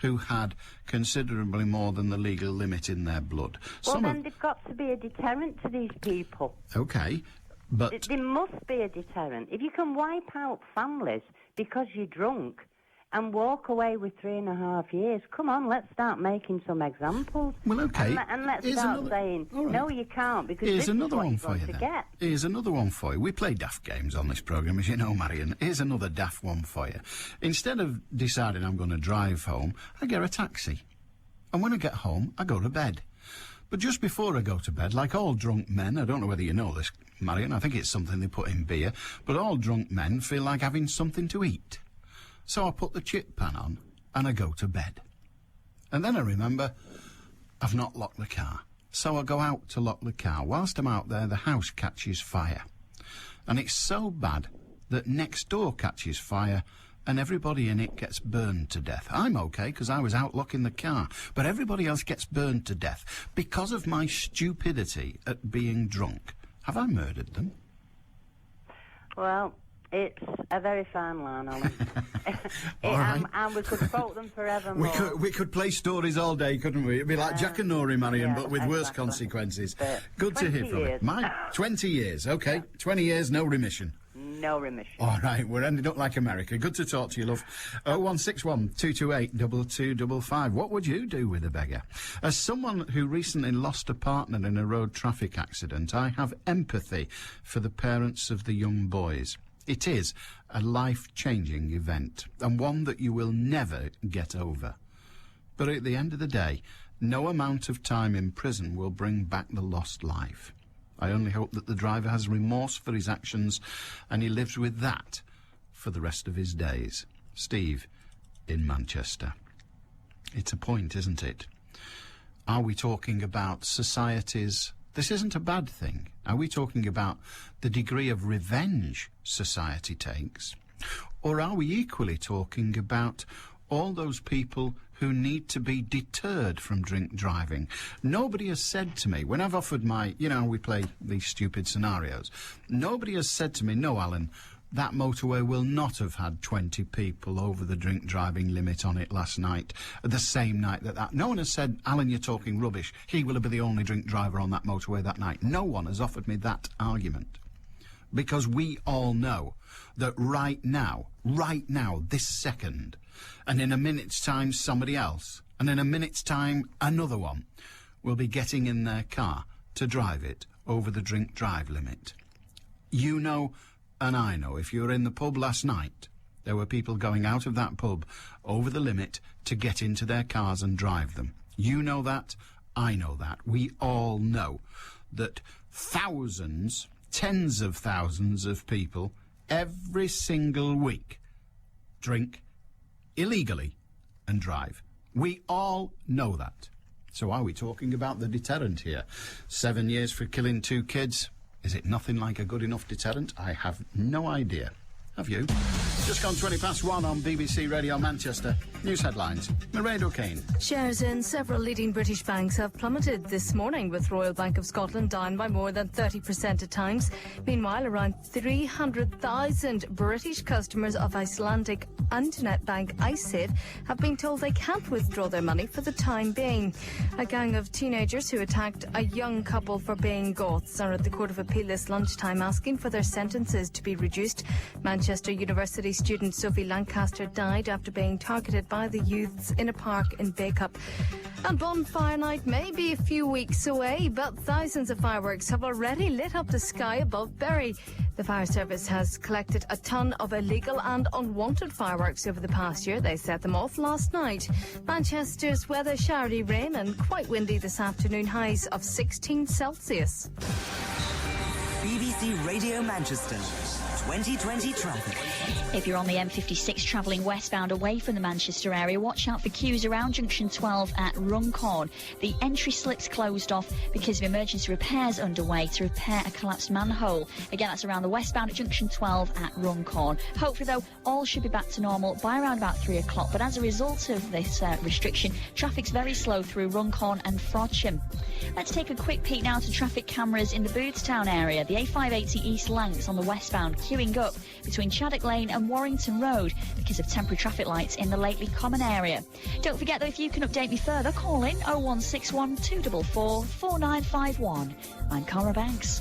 who had considerably more than the legal limit in their blood. Well, then there's got to be a deterrent to these people. OK, but there must be a deterrent. If you can wipe out families because you're drunk and walk away with 3.5 years, come on, let's start making some examples. Well, OK. And let's start saying, no, you can't, because this is what you're going to get. Here's another one for you. We play daft games on this programme, as you know, Marion. Here's another daft one for you. Instead of deciding I'm going to drive home, I get a taxi. And when I get home, I go to bed. But just before I go to bed, like all drunk men, I don't know whether you know this, Marion, I think it's something they put in beer, but all drunk men feel like having something to eat. So I put the chip pan on and I go to bed. And then I remember I've not locked the car. So I go out to lock the car. Whilst I'm out there, the house catches fire. And it's so bad that next door catches fire and everybody in it gets burned to death. I'm okay because I was out locking the car, but everybody else gets burned to death because of my stupidity at being drunk. Have I murdered them? Well, it's a very fine line, Alan. And we could quote them forevermore. We could play stories all day, couldn't we? It'd be like Jack and Nori, Marion, but with worse consequences. Good to hear from you. 20 years, OK. 20 years, no remission. no remission. All right, we're ending up like America. Good to talk to you, love. 0161 228 2255. What would you do with a beggar? As someone who recently lost a partner in a road traffic accident, I have empathy for the parents of the young boys. It is a life-changing event, and one that you will never get over. But at the end of the day, no amount of time in prison will bring back the lost life. I only hope that the driver has remorse for his actions and he lives with that for the rest of his days. Steve in Manchester. It's a point, isn't it? Are we talking about society's... This isn't a bad thing. Are we talking about the degree of revenge society takes? Or are we equally talking about all those people who need to be deterred from drink driving? Nobody has said to me, when I've offered my, we play these stupid scenarios, nobody has said to me, no, Alan, that motorway will not have had 20 people over the drink driving limit on it last night, the same night that... No one has said, Alan, you're talking rubbish. He will be the only drink driver on that motorway that night. No one has offered me that argument. Because we all know that right now, this second, and in a minute's time somebody else, and in a minute's time another one, will be getting in their car to drive it over the drink drive limit. You know, and I know, if you were in the pub last night, there were people going out of that pub over the limit to get into their cars and drive them. You know that, I know that. We all know that thousands, tens of thousands of people every single week drink illegally and drive. We all know that. So are we talking about the deterrent here? 7 years for killing 2 kids? Is it nothing like a good enough deterrent? I have no idea. Have you? Just gone 1:20 on BBC Radio Manchester. News headlines. Mairead O'Kane. Shares in several leading British banks have plummeted this morning, with Royal Bank of Scotland down by more than 30% at times. Meanwhile, around 300,000 British customers of Icelandic internet bank iSave have been told they can't withdraw their money for the time being. A gang of teenagers who attacked a young couple for being goths are at the Court of Appeal this lunchtime, asking for their sentences to be reduced. Manchester University student Sophie Lancaster died after being targeted by the youths in a park in Bacup. And bonfire night may be a few weeks away, but thousands of fireworks have already lit up the sky above Bury. The fire service has collected a ton of illegal and unwanted fireworks over the past year. They set them off last night. Manchester's weather: showery rain and quite windy this afternoon, highs of 16 Celsius. BBC Radio Manchester. 2020 traffic. If you're on the M56 travelling westbound away from the Manchester area, watch out for queues around junction 12 at Runcorn. The entry slip's closed off because of emergency repairs underway to repair a collapsed manhole. Again, that's around the westbound at junction 12 at Runcorn. Hopefully, though, all should be back to normal by around about 3 o'clock. But as a result of this restriction, traffic's very slow through Runcorn and Frodsham. Let's take a quick peek now to traffic cameras in the Bootstown area. The A580 East Lancs on the westbound queuing up between Chaddock Lane and Warrington Road because of temporary traffic lights in the Lately Common area. Don't forget, though, if you can update me further, call in 0161 244 4951. I'm Cara Banks.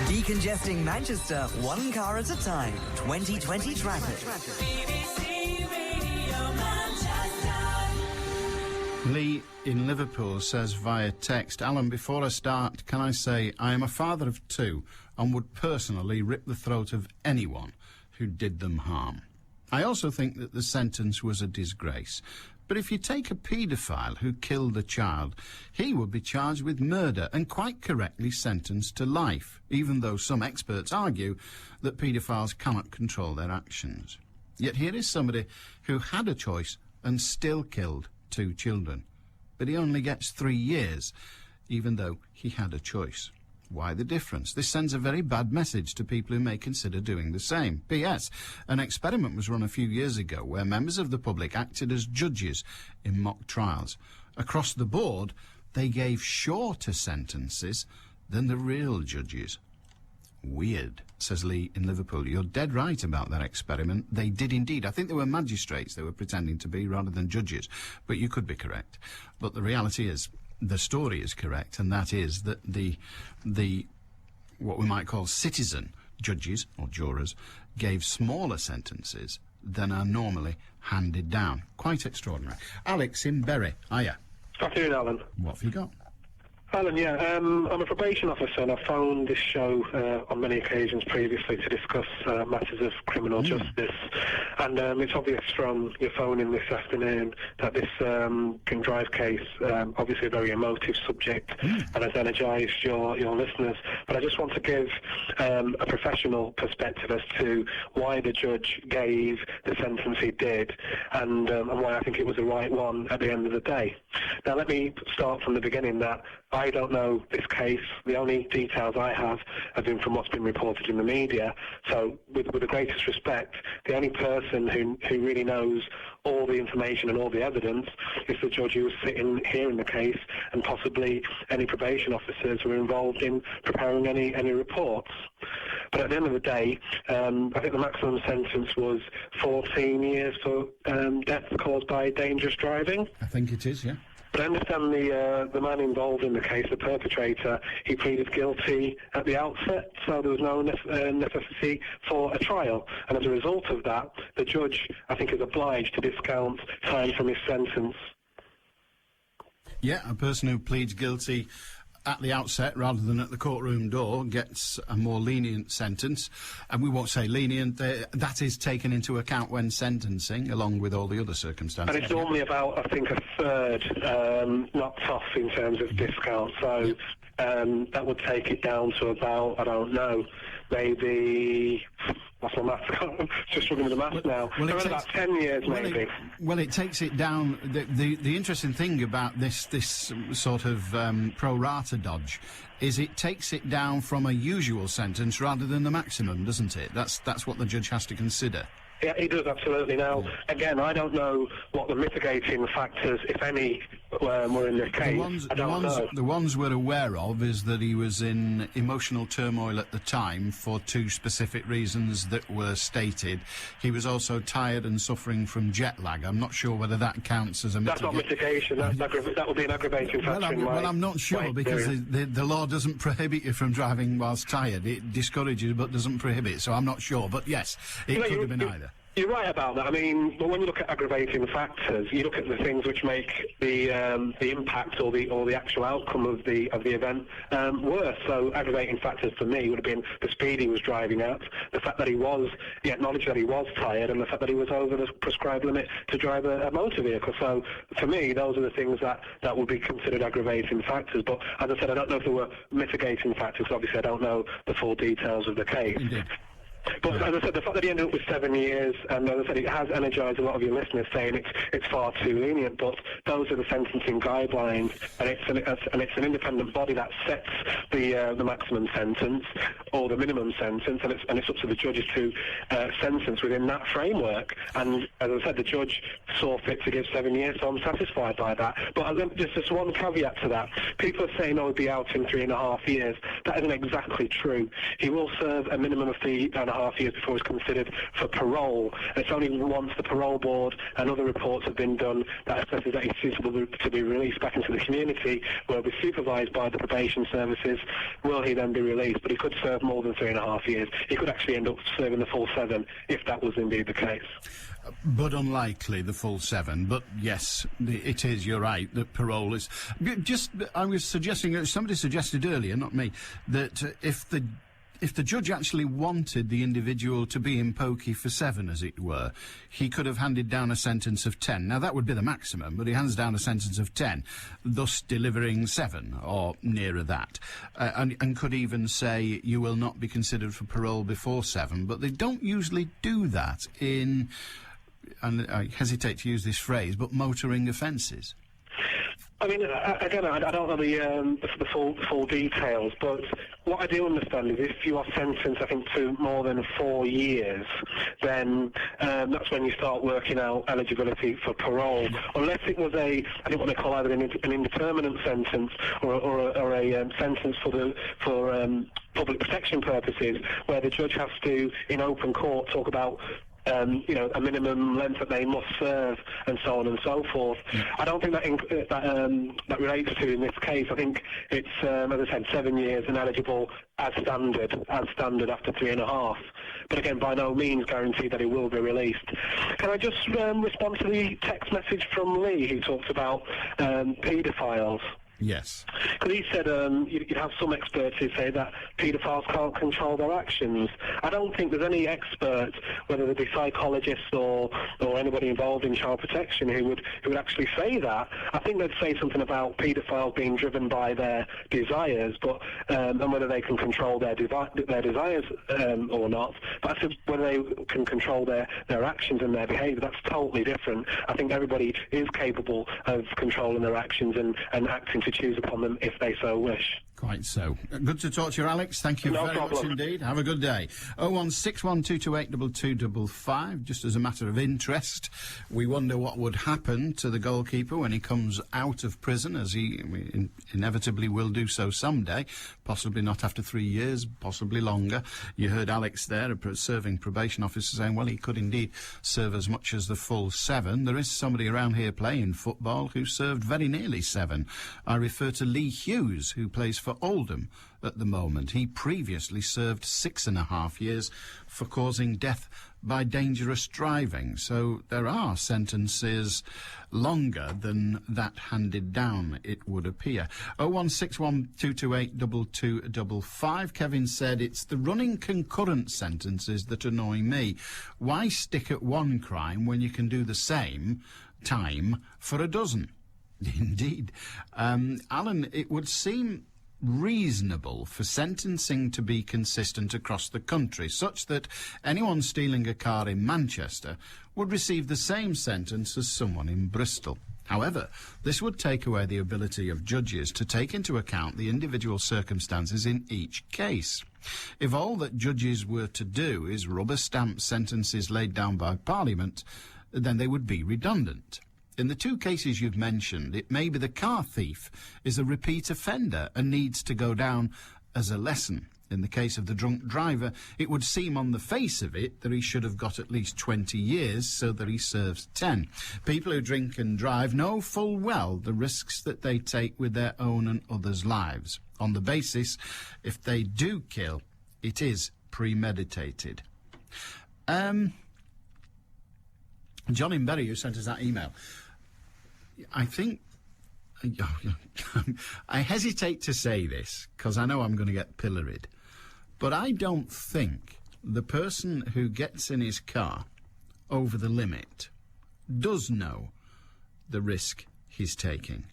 Decongesting Manchester, one car at a time. 2020 traffic. BBC Radio Manchester. Lee in Liverpool says via text, Alan, before I start, can I say I am a father of 2 and would personally rip the throat of anyone who did them harm. I also think that the sentence was a disgrace. But if you take a paedophile who killed a child, he would be charged with murder and quite correctly sentenced to life, even though some experts argue that paedophiles cannot control their actions. Yet here is somebody who had a choice and still killed 2 children. But he only gets 3 years, even though he had a choice. Why the difference? This sends a very bad message to people who may consider doing the same. P.S. An experiment was run a few years ago where members of the public acted as judges in mock trials. Across the board, they gave shorter sentences than the real judges. Weird, says Lee in Liverpool. You're dead right about that experiment. They did indeed. I think they were magistrates they were pretending to be rather than judges. But you could be correct. But the reality is, the story is correct, and that is that the what we might call citizen judges or jurors gave smaller sentences than are normally handed down. Quite extraordinary. Alex in Bury, hiya. Afternoon, Alan. What have you got? Alan, yeah, I'm a probation officer and I've phoned this show on many occasions previously to discuss matters of criminal justice. And it's obvious from your phoning this afternoon that this drink drive case, obviously a very emotive subject, and has energised your listeners. But I just want to give a professional perspective as to why the judge gave the sentence he did, and why I think it was the right one at the end of the day. Now, let me start from the beginning that I don't know this case. The only details I have been from what's been reported in the media. So, with the greatest respect, the only person who really knows all the information and all the evidence is the judge who was sitting here in the case, and possibly any probation officers who were involved in preparing any reports. But at the end of the day, I think the maximum sentence was 14 years for death caused by dangerous driving. I think it is, yeah. But I understand the man involved in the case, the perpetrator, he pleaded guilty at the outset, so there was no necessity for a trial. And as a result of that, the judge, I think, is obliged to discount time from his sentence. Yeah, a person who pleads guilty at the outset rather than at the courtroom door gets a more lenient sentence, and we won't say lenient, that is taken into account when sentencing along with all the other circumstances. And it's normally about, I think, a third knocked off in terms of discount, so that would take it down to about, I don't know, maybe... That's my maths. I'm just struggling with the maths now. Well, it about 10 years, maybe. It takes it down. The interesting thing about this sort of pro rata dodge is it takes it down from a usual sentence rather than the maximum, doesn't it? That's what the judge has to consider. Yeah, he does, absolutely. Now, again, I don't know what the mitigating factors, if any, were in this case. The ones we're aware of is that he was in emotional turmoil at the time for two specific reasons that were stated. He was also tired and suffering from jet lag. I'm not sure whether that counts as a mitigation. That's not mitigation. That would be an aggravating factor. I'm not sure, because the law doesn't prohibit you from driving whilst tired. It discourages but doesn't prohibit, so I'm not sure. But yes, it could have been either. You're right about that. I mean, when you look at aggravating factors, you look at the things which make the impact or the actual outcome of the event worse. So aggravating factors for me would have been the speed he was driving at, the fact that he acknowledged that he was tired, and the fact that he was over the prescribed limit to drive a motor vehicle. So for me, those are the things that would be considered aggravating factors. But as I said, I don't know if there were mitigating factors. Obviously, I don't know the full details of the case. Indeed. But as I said, the fact that he ended up with 7 years, and as I said, it has energised a lot of your listeners saying it's far too lenient. But those are the sentencing guidelines, and it's an independent body that sets the maximum sentence or the minimum sentence, and it's up to the judges to sentence within that framework. And as I said, the judge saw fit to give 7 years, so I'm satisfied by that. But just one caveat to that: people are saying, "Oh, he'll be out in 3.5 years." That isn't exactly true. He will serve a minimum of 3.5 years before he's considered for parole. And it's only once the parole board and other reports have been done that assesses that he's suitable to be released back into the community, where he'll be supervised by the probation services, will he then be released. But he could serve more than 3.5 years. He could actually end up serving the full 7 if that was indeed the case. But unlikely the full 7. But yes, it is, you're right, that parole is... I was suggesting, somebody suggested earlier, not me, that if the judge actually wanted the individual to be in pokey for 7, as it were, he could have handed down a sentence of 10. Now, that would be the maximum, but he hands down a sentence of 10, thus delivering 7, or nearer that, and could even say, you will not be considered for parole before 7, but they don't usually do that in, and I hesitate to use this phrase, but motoring offences. I mean, again, I don't know the full details, but what I do understand is if you are sentenced, I think, to more than 4 years, then that's when you start working out eligibility for parole. Unless it was I think what they call either an indeterminate sentence or a sentence for public protection purposes, where the judge has to, in open court, talk about a minimum length that they must serve, and so on and so forth. I don't think that relates to in this case. I think it's, as I said, 7 years and eligible as standard after 3.5. But again, by no means guaranteed that it will be released. Can I just respond to the text message from Lee, who talks about paedophiles? Yes. Because he said you'd have some experts who say that paedophiles can't control their actions. I don't think there's any expert, whether they be psychologists or anybody involved in child protection, who would actually say that. I think they'd say something about paedophiles being driven by their desires, but and whether they can control their desires or not. But I said whether they can control their actions and their behaviour, that's totally different. I think everybody is capable of controlling their actions and acting to choose upon them if they so wish. Quite so. Good to talk to you, Alex. Thank you very much indeed. Have a good day. 01612282255. Just as a matter of interest, we wonder what would happen to the goalkeeper when he comes out of prison, as he inevitably will do so someday, possibly not after 3 years, possibly longer. You heard Alex there, a serving probation officer, saying, well, he could indeed serve as much as the full 7. There is somebody around here playing football who served very nearly 7. I refer to Lee Hughes, who plays for Oldham at the moment. He previously served 6.5 years for causing death by dangerous driving. So there are sentences longer than that handed down, it would appear. 01612282255. Kevin said, it's the running concurrent sentences that annoy me. Why stick at one crime when you can do the same time for a dozen? Indeed. Alan, it would seem reasonable for sentencing to be consistent across the country, such that anyone stealing a car in Manchester would receive the same sentence as someone in Bristol. However, this would take away the ability of judges to take into account the individual circumstances in each case. If all that judges were to do is rubber stamp sentences laid down by Parliament, then they would be redundant. In the 2 cases you've mentioned, it may be the car thief is a repeat offender and needs to go down as a lesson. In the case of the drunk driver, it would seem on the face of it that he should have got at least 20 years so that he serves 10. People who drink and drive know full well the risks that they take with their own and others' lives. On the basis, if they do kill, it is premeditated. John in Bury, who sent us that email, I think, I hesitate to say this because I know I'm going to get pilloried, but I don't think the person who gets in his car over the limit does know the risk he's taking.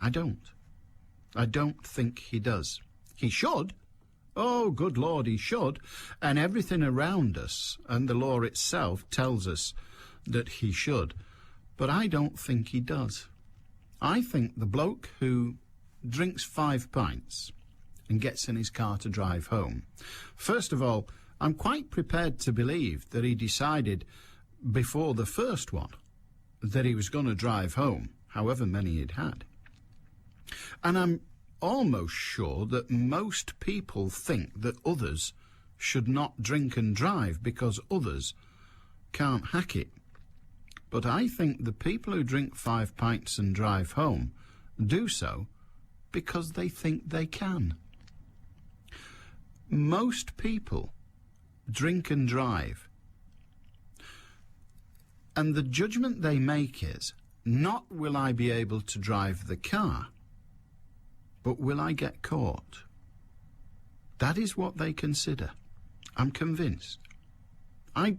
I don't think he does. He should. Oh, good Lord, he should. And everything around us and the law itself tells us that he should. But I don't think he does. I think the bloke who drinks 5 pints and gets in his car to drive home, first of all, I'm quite prepared to believe that he decided before the first one that he was going to drive home, however many he'd had. And I'm almost sure that most people think that others should not drink and drive because others can't hack it. But I think the people who drink 5 pints and drive home do so because they think they can. Most people drink and drive, and the judgment they make is, not will I be able to drive the car, but will I get caught? That is what they consider. I'm convinced. I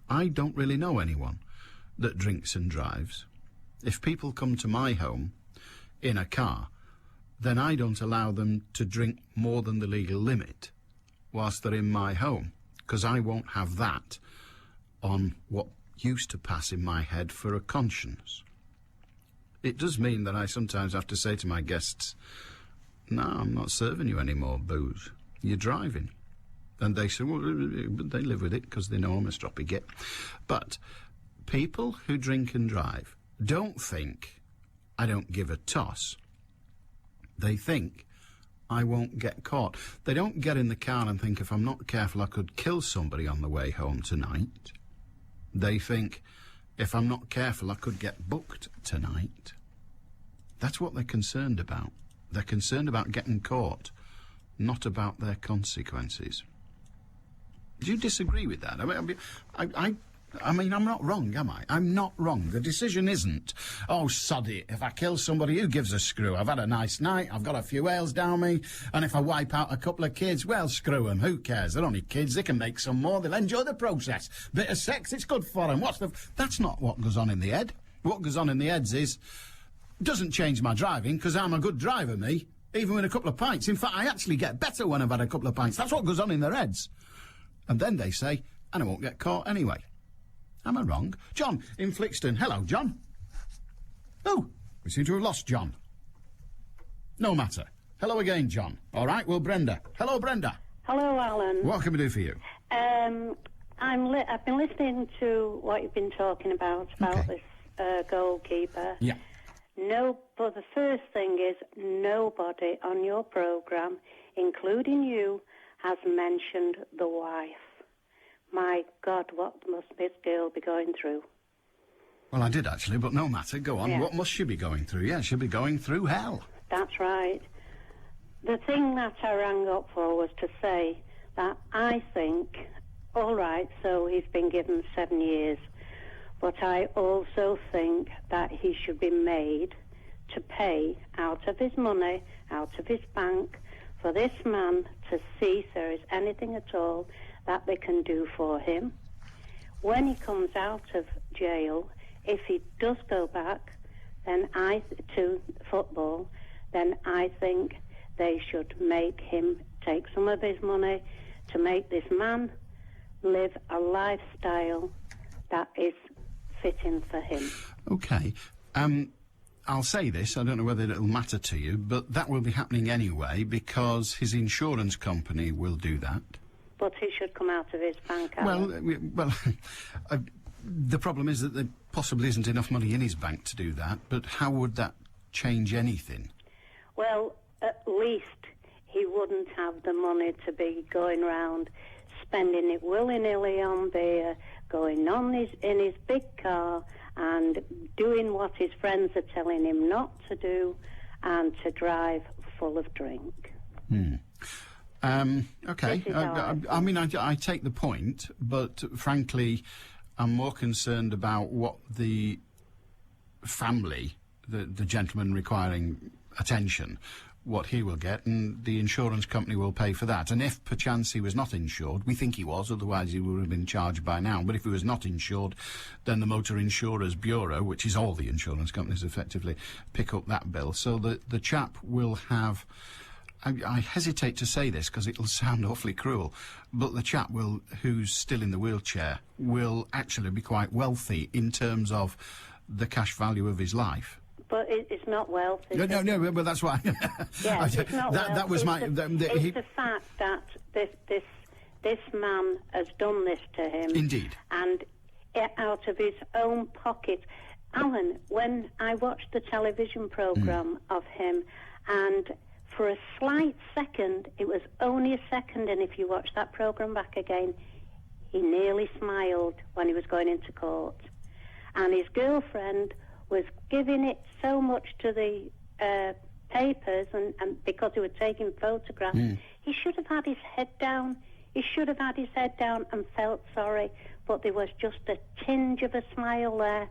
don't really know anyone that drinks and drives. If people come to my home in a car, then I don't allow them to drink more than the legal limit whilst they're in my home, because I won't have that on what used to pass in my head for a conscience. It does mean that I sometimes have to say to my guests, no, I'm not serving you any more booze. You're driving. And they say, well, they live with it because they know I'm a stroppy git. But people who drink and drive don't think I don't give a toss. They think I won't get caught. They don't get in the car and think if I'm not careful I could kill somebody on the way home tonight. They think, if I'm not careful, I could get booked tonight. That's what they're concerned about. They're concerned about getting caught, not about their consequences. Do you disagree with that? I mean, I'm not wrong, am I? I'm not wrong. The decision isn't, oh, sod it, if I kill somebody, who gives a screw? I've had a nice night, I've got a few ales down me, and if I wipe out a couple of kids, well, screw them, who cares? They're only kids, they can make some more, they'll enjoy the process. Bit of sex, it's good for them. That's not what goes on in the head. What goes on in the heads is, doesn't change my driving, because I'm a good driver, me, even with a couple of pints. In fact, I actually get better when I've had a couple of pints. That's what goes on in their heads. And then they say, and I won't get caught anyway. Am I wrong? John in Flixton. Hello, John. Oh, we seem to have lost John. No matter. Hello again, John. All right, well, Brenda. Hello, Brenda. Hello, Alan. What can we do for you? I've been listening to what you've been talking about this goalkeeper. Yeah. No, but the first thing is nobody on your programme, including you, has mentioned the wife. My God, what must this girl be going through? Well, I did actually, but no matter. Go on. Yeah. What must she be going through? Yeah, she'll be going through hell. That's right. The thing that I rang up for was to say that I think, all right, so he's been given 7 years, but I also think that he should be made to pay out of his money, out of his bank, for this man to see if there is anything at all that they can do for him. When he comes out of jail, if he does go back to football, then I think they should make him take some of his money to make this man live a lifestyle that is fitting for him. OK. I'll say this, I don't know whether it'll matter to you, but that will be happening anyway because his insurance company will do that. But he should come out of his bank. Well, the problem is that there possibly isn't enough money in his bank to do that, but how would that change anything? Well, at least he wouldn't have the money to be going round spending it willy-nilly on beer, going on in his big car and doing what his friends are telling him not to do and to drive full of drink. OK. I mean, I take the point, but frankly, I'm more concerned about what the family, the gentleman requiring attention, what he will get, and the insurance company will pay for that. And if perchance he was not insured, we think he was, otherwise he would have been charged by now, but if he was not insured, then the Motor Insurers Bureau, which is all the insurance companies effectively, pick up that bill. So the chap will have... I hesitate to say this because it'll sound awfully cruel, but the chap who's still in the wheelchair will actually be quite wealthy in terms of the cash value of his life. But it's not wealth. No, but that's why. Yeah, it's not wealth. That was it's the fact that this man has done this to him. Indeed. And out of his own pocket. Alan, when I watched the television programme of him, and for a slight second, it was only a second, and if you watch that programme back again, he nearly smiled when he was going into court. And his girlfriend was giving it so much to the papers, and because he was taking photographs, he should have had his head down. He should have had his head down and felt sorry, but there was just a tinge of a smile there,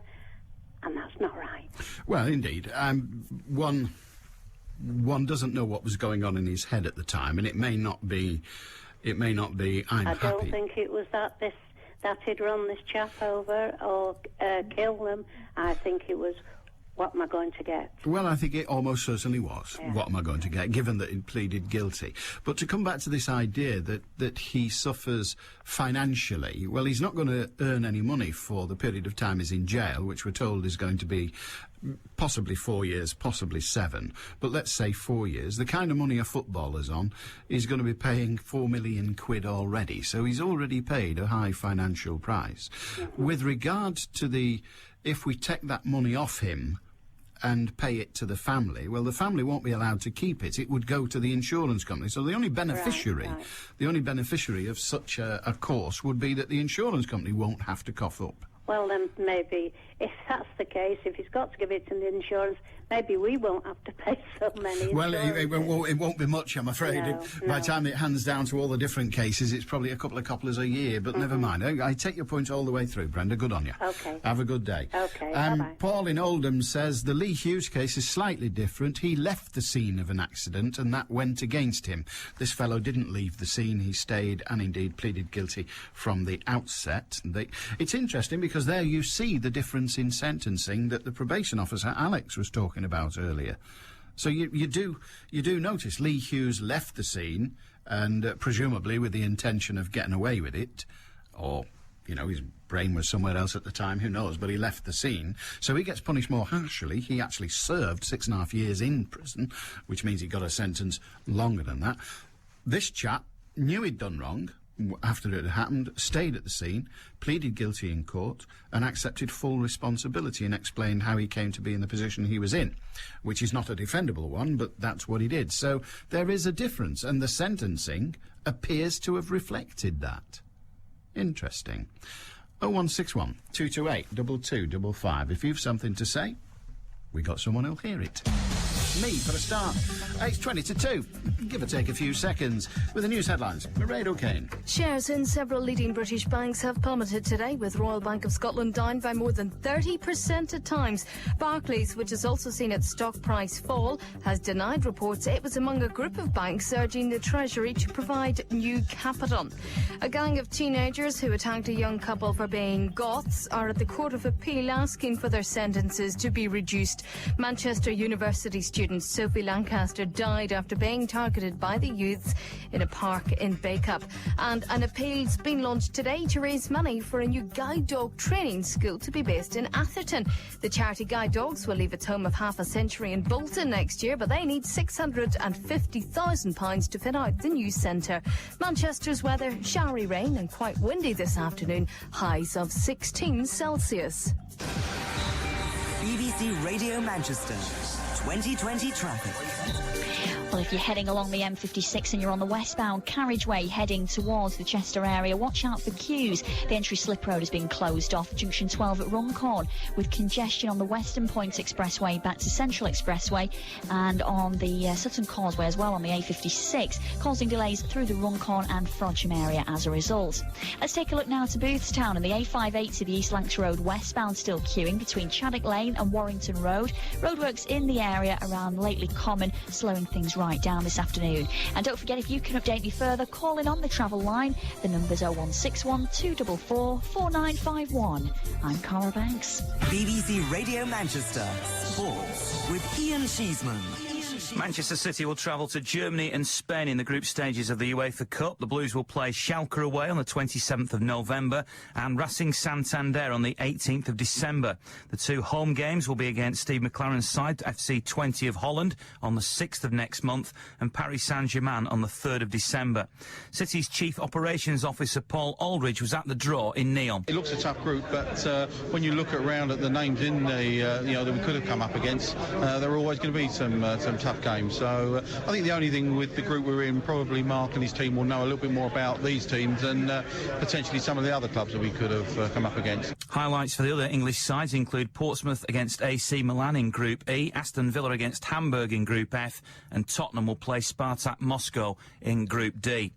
and that's not right. Well, indeed. One doesn't know what was going on in his head at the time, and it may not be. I'm happy. I don't think it was that he'd run this chap over or kill them. I think it was, what am I going to get? Well, I think it almost certainly was. Yeah. What am I going to get, given that he pleaded guilty? But to come back to this idea that he suffers financially, well, he's not going to earn any money for the period of time he's in jail, which we're told is going to be possibly 4 years, possibly 7, but let's say 4 years. The kind of money a footballer's on is going to be paying £4 million already, so he's already paid a high financial price. With regard to if we take that money off him and pay it to the family, well, the family won't be allowed to keep it. It would go to the insurance company. So the only beneficiary, the only beneficiary of such a course would be that the insurance company won't have to cough up. Well, then maybe if that's the case, if he's got to give it to the insurance, maybe we won't have to pay so many. Well, it won't be much, I'm afraid. No, By the time it hands down to all the different cases, it's probably a couple of copplers a year, but never mind. I take your point all the way through, Brenda. Good on you. Okay. Have a good day. Okay, bye-bye. Paul in Oldham says the Lee Hughes case is slightly different. He left the scene of an accident and that went against him. This fellow didn't leave the scene. He stayed and indeed pleaded guilty from the outset. It's interesting because there you see the difference in sentencing that the probation officer, Alex, was talking about earlier. So you do notice Lee Hughes left the scene and presumably with the intention of getting away with it, or, you know, his brain was somewhere else at the time, who knows, but he left the scene. So he gets punished more harshly. He actually served 6.5 years in prison, which means he got a sentence longer than that. This chap knew he'd done wrong after it had happened, stayed at the scene, pleaded guilty in court, and accepted full responsibility and explained how he came to be in the position he was in, which is not a defendable one, but that's what he did. So there is a difference, and the sentencing appears to have reflected that. Interesting. 0161 228 2255. If you've something to say, we got someone who'll hear it. Me, for a start. It's 20 to 2. Give or take a few seconds. With the news headlines, Mairead O'Kane. Shares in several leading British banks have plummeted today, with Royal Bank of Scotland down by more than 30% at times. Barclays, which has also seen its stock price fall, has denied reports it was among a group of banks urging the Treasury to provide new capital. A gang of teenagers who attacked a young couple for being goths are at the Court of Appeal asking for their sentences to be reduced. Manchester University student Sophie Lancaster died after being targeted by the youths in a park in Bacup. And an appeal's been launched today to raise money for a new guide dog training school to be based in Atherton. The charity Guide Dogs will leave its home of half a century in Bolton next year, but they need £650,000 to fit out the new centre. Manchester's weather, showery rain and quite windy this afternoon, highs of 16 Celsius. BBC Radio Manchester 2020 traffic. Well, if you're heading along the M56 and you're on the westbound carriageway heading towards the Chester area, watch out for queues. The entry slip road has been closed off junction 12 at Runcorn, with congestion on the Western Point Expressway back to Central Expressway and on the Sutton Causeway as well on the A56, causing delays through the Runcorn and Frodsham area as a result. Let's take a look now to Boothstown and the A58 to the East Lancs Road westbound, still queuing between Chaddock Lane and Warrington Road. Roadworks in the area around Lately Common, slowing things right down this afternoon. And don't forget, if you can update me further, call in on the travel line. The number's 0161 244 4951. I'm Cara Banks. BBC Radio Manchester Sports with Ian Cheeseman. Manchester City will travel to Germany and Spain in the group stages of the UEFA Cup. The Blues will play Schalke away on the 27th of November and Racing Santander on the 18th of December. The two home games will be against Steve McLaren's side, FC 20 of Holland, on the 6th of next month and Paris Saint-Germain on the 3rd of December. City's Chief Operations Officer Paul Aldridge was at the draw in Nyon. It looks a tough group, but when you look around at the names in the, that we could have come up against, there are always going to be some tough games. So I think the only thing with the group we're in, probably Mark and his team will know a little bit more about these teams and potentially some of the other clubs that we could have come up against. Highlights for the other English sides include Portsmouth against AC Milan in Group E, Aston Villa against Hamburg in Group F, and Tottenham will play Spartak Moscow in Group D.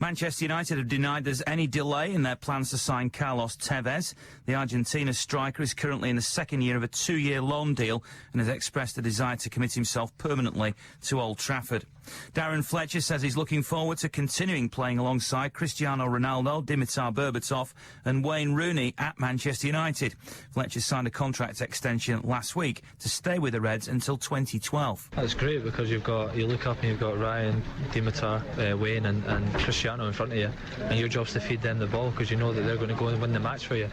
Manchester United have denied there's any delay in their plans to sign Carlos Tevez. The Argentina striker is currently in the second year of a 2-year loan deal and has expressed a desire to commit himself permanently to Old Trafford. Darren Fletcher says he's looking forward to continuing playing alongside Cristiano Ronaldo, Dimitar Berbatov and Wayne Rooney at Manchester United. Fletcher signed a contract extension last week to stay with the Reds until 2012. That's great because you look up and you've got Ryan, Dimitar, Wayne and Cristiano in front of you, and your job's to feed them the ball because you know that they're going to go and win the match for you,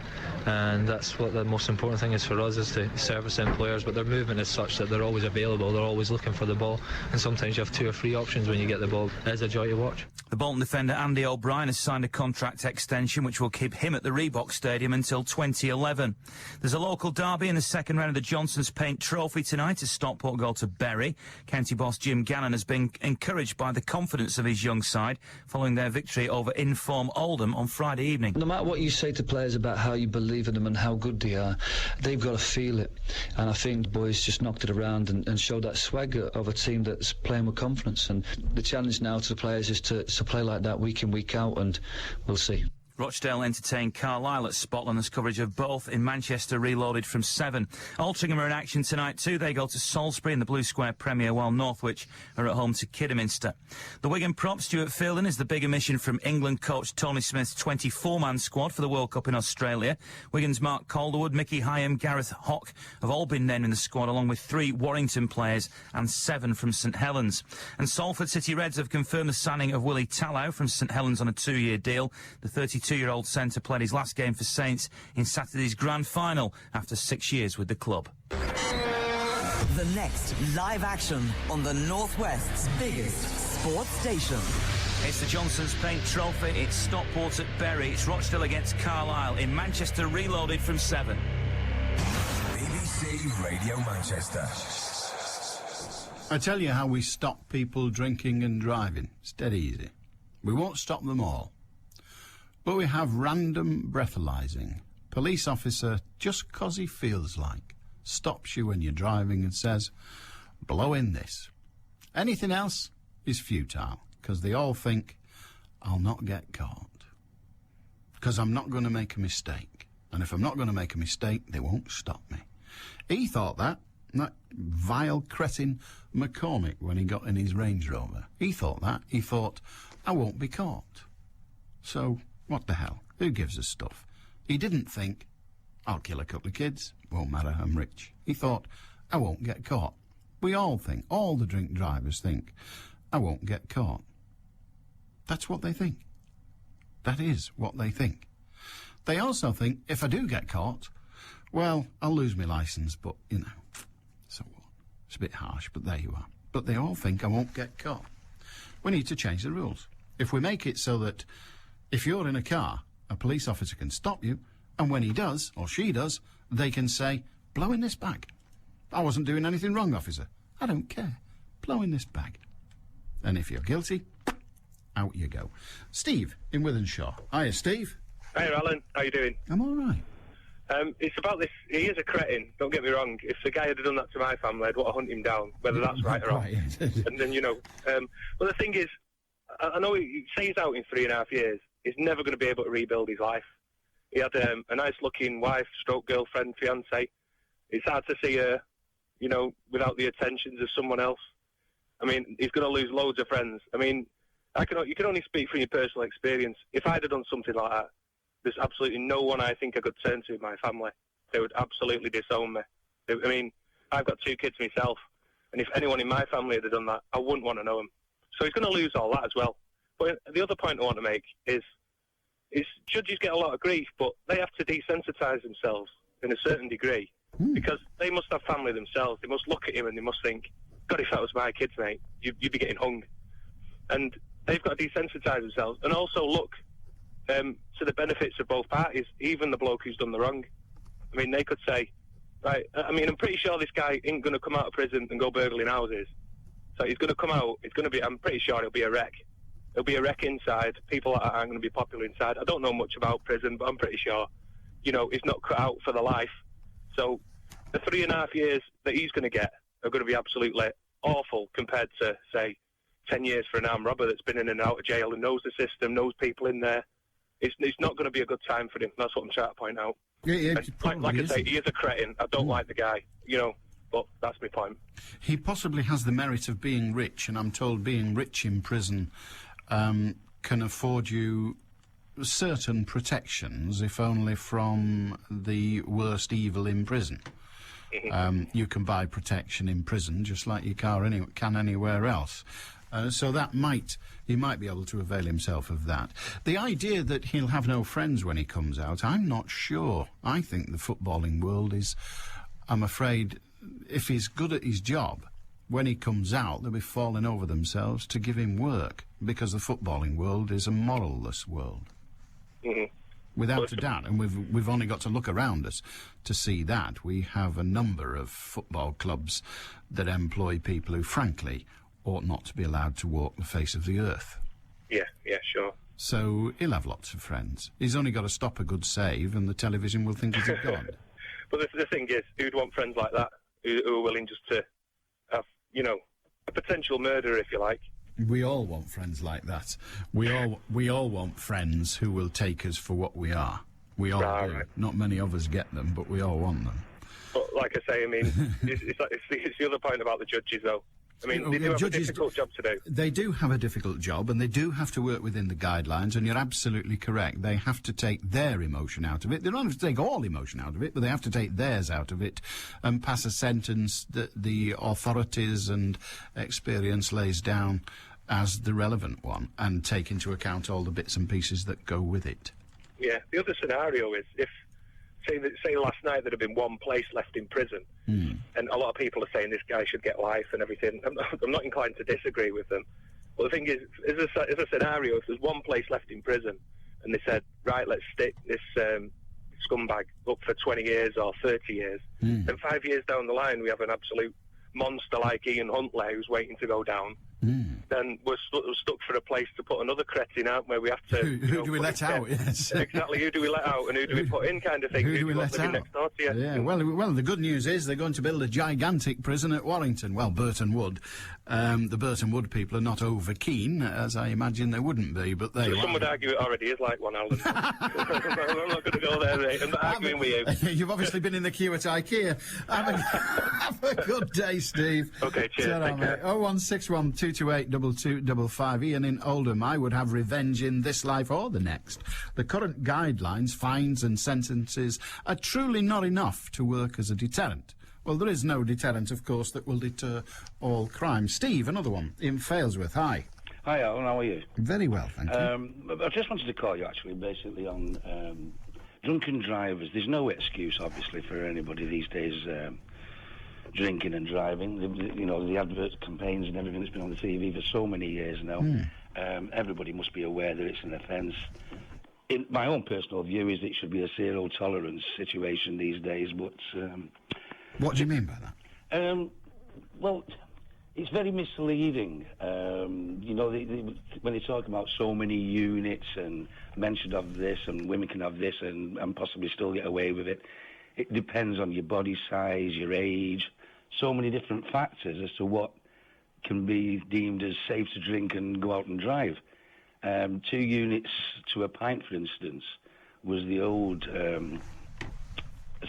and that's what the most important thing is for us, is to service them players. But their movement is such that they're always available, they're always looking for the ball, and sometimes you have 2 or 3 options when you get the ball. It's a joy to watch. The Bolton defender Andy O'Brien has signed a contract extension which will keep him at the Reebok Stadium until 2011. There's a local derby in the second round of the Johnson's Paint Trophy tonight as Stockport go to Bury. County boss Jim Gannon has been encouraged by the confidence of his young side following their victory over in-form Oldham on Friday evening. No matter what you say to players about how you believe in them and how good they are, they've got to feel it. And I think the boys just knocked it around and showed that swagger of a team that's playing with confidence. And the challenge now to the players is to play like that week in, week out, and we'll see. Rochdale entertained Carlisle at Spotland. There's coverage of both in Manchester, reloaded from 7. Altrincham are in action tonight too. They go to Salisbury in the Blue Square Premier, while Northwich are at home to Kidderminster. The Wigan prop, Stuart Fielding, is the big omission from England coach Tony Smith's 24-man squad for the World Cup in Australia. Wigan's Mark Calderwood, Mickey Hyam, Gareth Hock have all been named in the squad, along with 3 Warrington players and 7 from St Helens. And Salford City Reds have confirmed the signing of Willie Tallow from St Helens on a 2-year deal. The 32-year-old centre played his last game for Saints in Saturday's grand final after 6 years with the club. The next live action on the Northwest's biggest sports station. It's the Johnson's Paint Trophy. It's Stockport at Bury. It's Rochdale against Carlisle in Manchester, reloaded from 7. BBC Radio Manchester. I tell you how we stop people drinking and driving. It's dead easy. We won't stop them all. But we have random breathalyzing. Police officer, just 'cause he feels like, stops you when you're driving and says, blow in this. Anything else is futile, 'cause they all think, I'll not get caught. 'Cause I'm not going to make a mistake. And if I'm not going to make a mistake, they won't stop me. He thought that vile cretin McCormick, when he got in his Range Rover. He thought that. He thought, I won't be caught. So, what the hell? Who gives a stuff? He didn't think, I'll kill a couple of kids. Won't matter, I'm rich. He thought, I won't get caught. We all think, all the drink drivers think, I won't get caught. That's what they think. That is what they think. They also think, if I do get caught, well, I'll lose my licence, but, you know, so what? It's a bit harsh, but there you are. But they all think I won't get caught. We need to change the rules. If we make it so that if you're in a car, a police officer can stop you, and when he does, or she does, they can say, blow in this bag. I wasn't doing anything wrong, officer. I don't care. Blow in this bag. And if you're guilty, out you go. Steve in Withenshaw. Hiya, Steve. Hey, Alan. How you doing? I'm all right. It's about this. He is a cretin. Don't get me wrong. If the guy had done that to my family, I'd want to hunt him down, whether that's right or wrong. And then, you know. But the thing is, I know he stays out in 3.5 years. He's never going to be able to rebuild his life. He had a nice-looking wife, stroke girlfriend, fiancé. It's hard to see her, you know, without the attentions of someone else. I mean, he's going to lose loads of friends. I mean, you can only speak from your personal experience. If I'd have done something like that, there's absolutely no one I think I could turn to in my family. They would absolutely disown me. I mean, I've got 2 kids myself, and if anyone in my family had done that, I wouldn't want to know him. So he's going to lose all that as well. But the other point I want to make is judges get a lot of grief, but they have to desensitise themselves in a certain degree because they must have family themselves. They must look at him and they must think, God, if that was my kids, mate, you'd be getting hung. And they've got to desensitise themselves and also look to the benefits of both parties, even the bloke who's done the wrong. I mean, they could say, right, I mean, I'm pretty sure this guy ain't going to come out of prison and go burgling houses. So he's going to come out, I'm pretty sure he'll be a wreck. He'll be a wreck inside. People aren't going to be popular inside. I don't know much about prison, but I'm pretty sure, you know, he's not cut out for the life. So the 3.5 years that he's going to get are going to be absolutely awful compared to, say, 10 years for an armed robber that's been in and out of jail and knows the system, knows people in there. It's not going to be a good time for him. That's what I'm trying to point out. Yeah, like I say, he is a cretin. I don't like the guy, you know, but that's my point. He possibly has the merit of being rich, and I'm told being rich in prison can afford you certain protections, if only from the worst evil in prison. You can buy protection in prison just like you can anywhere else. So he might be able to avail himself of that. The idea that he'll have no friends when he comes out, I'm not sure. I think the footballing world is, I'm afraid, if he's good at his job, when he comes out, they'll be falling over themselves to give him work, because the footballing world is a moralless world. Without a doubt, and we've only got to look around us to see that. We have a number of football clubs that employ people who, frankly, ought not to be allowed to walk the face of the earth. Yeah, sure. So he'll have lots of friends. He's only got to stop a good save and the television will think he's a god. But the thing is, who'd want friends like that, who are willing just to have, you know, a potential murderer, if you like? We all want friends like that. We all want friends who will take us for what we are. We all do. Right. Not many of us get them, but we all want them. But like I say, I mean, it's the other point about the judges, though. I mean, they do have a difficult job to do. They do have a difficult job, and they do have to work within the guidelines, and you're absolutely correct. They have to take their emotion out of it. They don't have to take all emotion out of it, but they have to take theirs out of it and pass a sentence that the authorities and experience lays down as the relevant one, and take into account all the bits and pieces that go with it. Yeah, the other scenario is if, say last night there'd have been one place left in prison, and a lot of people are saying this guy should get life and everything. I'm not inclined to disagree with them. But the thing is, as a scenario, if there's one place left in prison, and they said, right, let's stick this scumbag up for 20 years or 30 years, then 5 years down the line we have an absolute monster like Ian Huntley who's waiting to go down, then we're stuck for a place to put another cretin out where we have to... Who do we let out? Yes. Exactly, who do we let out and who do we put in, kind of thing. Who do we let out? Next door to you? Yeah, well, the good news is they're going to build a gigantic prison at Warrington. Well, Burton Wood. The Burton Wood people are not over keen, as I imagine they wouldn't be, but they... Some would argue it already is like one, Alan. I'm not going to go there, mate. I'm not arguing with you. You've obviously been in the queue at IKEA. Have a good day, Steve. OK, cheers. Take care. 0161 228 2255. Ian in Oldham. I would have revenge in this life or the next. The current guidelines, fines and sentences are truly not enough to work as a deterrent. Well, there is no deterrent, of course, that will deter all crime. Steve, another one, in Failsworth. Hi. Hi, Alan, how are you? Very well, thank you. I just wanted to call you, actually, basically on drunken drivers. There's no excuse, obviously, for anybody these days drinking and driving. You know, the advert campaigns and everything that's been on the TV for so many years now. Everybody must be aware that it's an offence. In my own personal view is that it should be a zero-tolerance situation these days, but... what do you mean by that? Well, it's very misleading. You know, when they talk about so many units and men should have this and women can have this and possibly still get away with it, it depends on your body size, your age, so many different factors as to what can be deemed as safe to drink and go out and drive. 2 units to a pint, for instance, was the old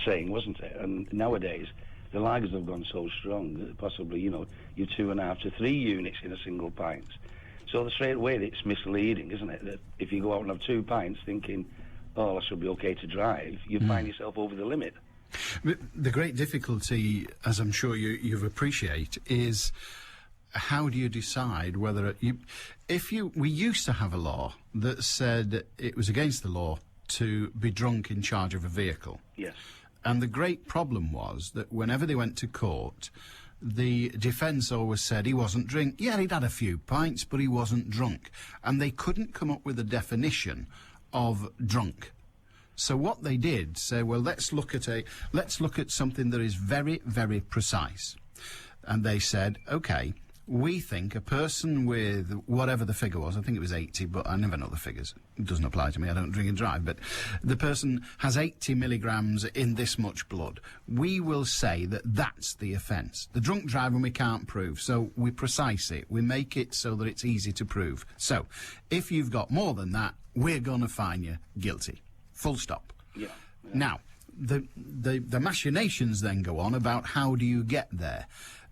saying, wasn't it? And nowadays, the lagers have gone so strong that possibly, you know, you're 2.5 to 3 units in a single pint. So straight away, it's misleading, isn't it? That if you go out and have 2 pints thinking, oh, I should be okay to drive, you find yourself over the limit. The great difficulty, as I'm sure you appreciate, is how do you decide whether we used to have a law that said it was against the law to be drunk in charge of a vehicle. Yes. And the great problem was that whenever they went to court, the defence always said he wasn't drunk. Yeah, he'd had a few pints, but he wasn't drunk. And they couldn't come up with a definition of drunk. So what they did say, well, let's look at something that is very, very precise. And they said, OK, we think a person with whatever the figure was, I think it was 80, but I never know the figures. It doesn't apply to me, I don't drink and drive, but the person has 80 milligrams in this much blood. We will say that that's the offence. The drunk driving we can't prove, so we precise it. We make it so that it's easy to prove. So, if you've got more than that, we're going to find you guilty. Full stop. Yeah. Now, the machinations then go on about how do you get there.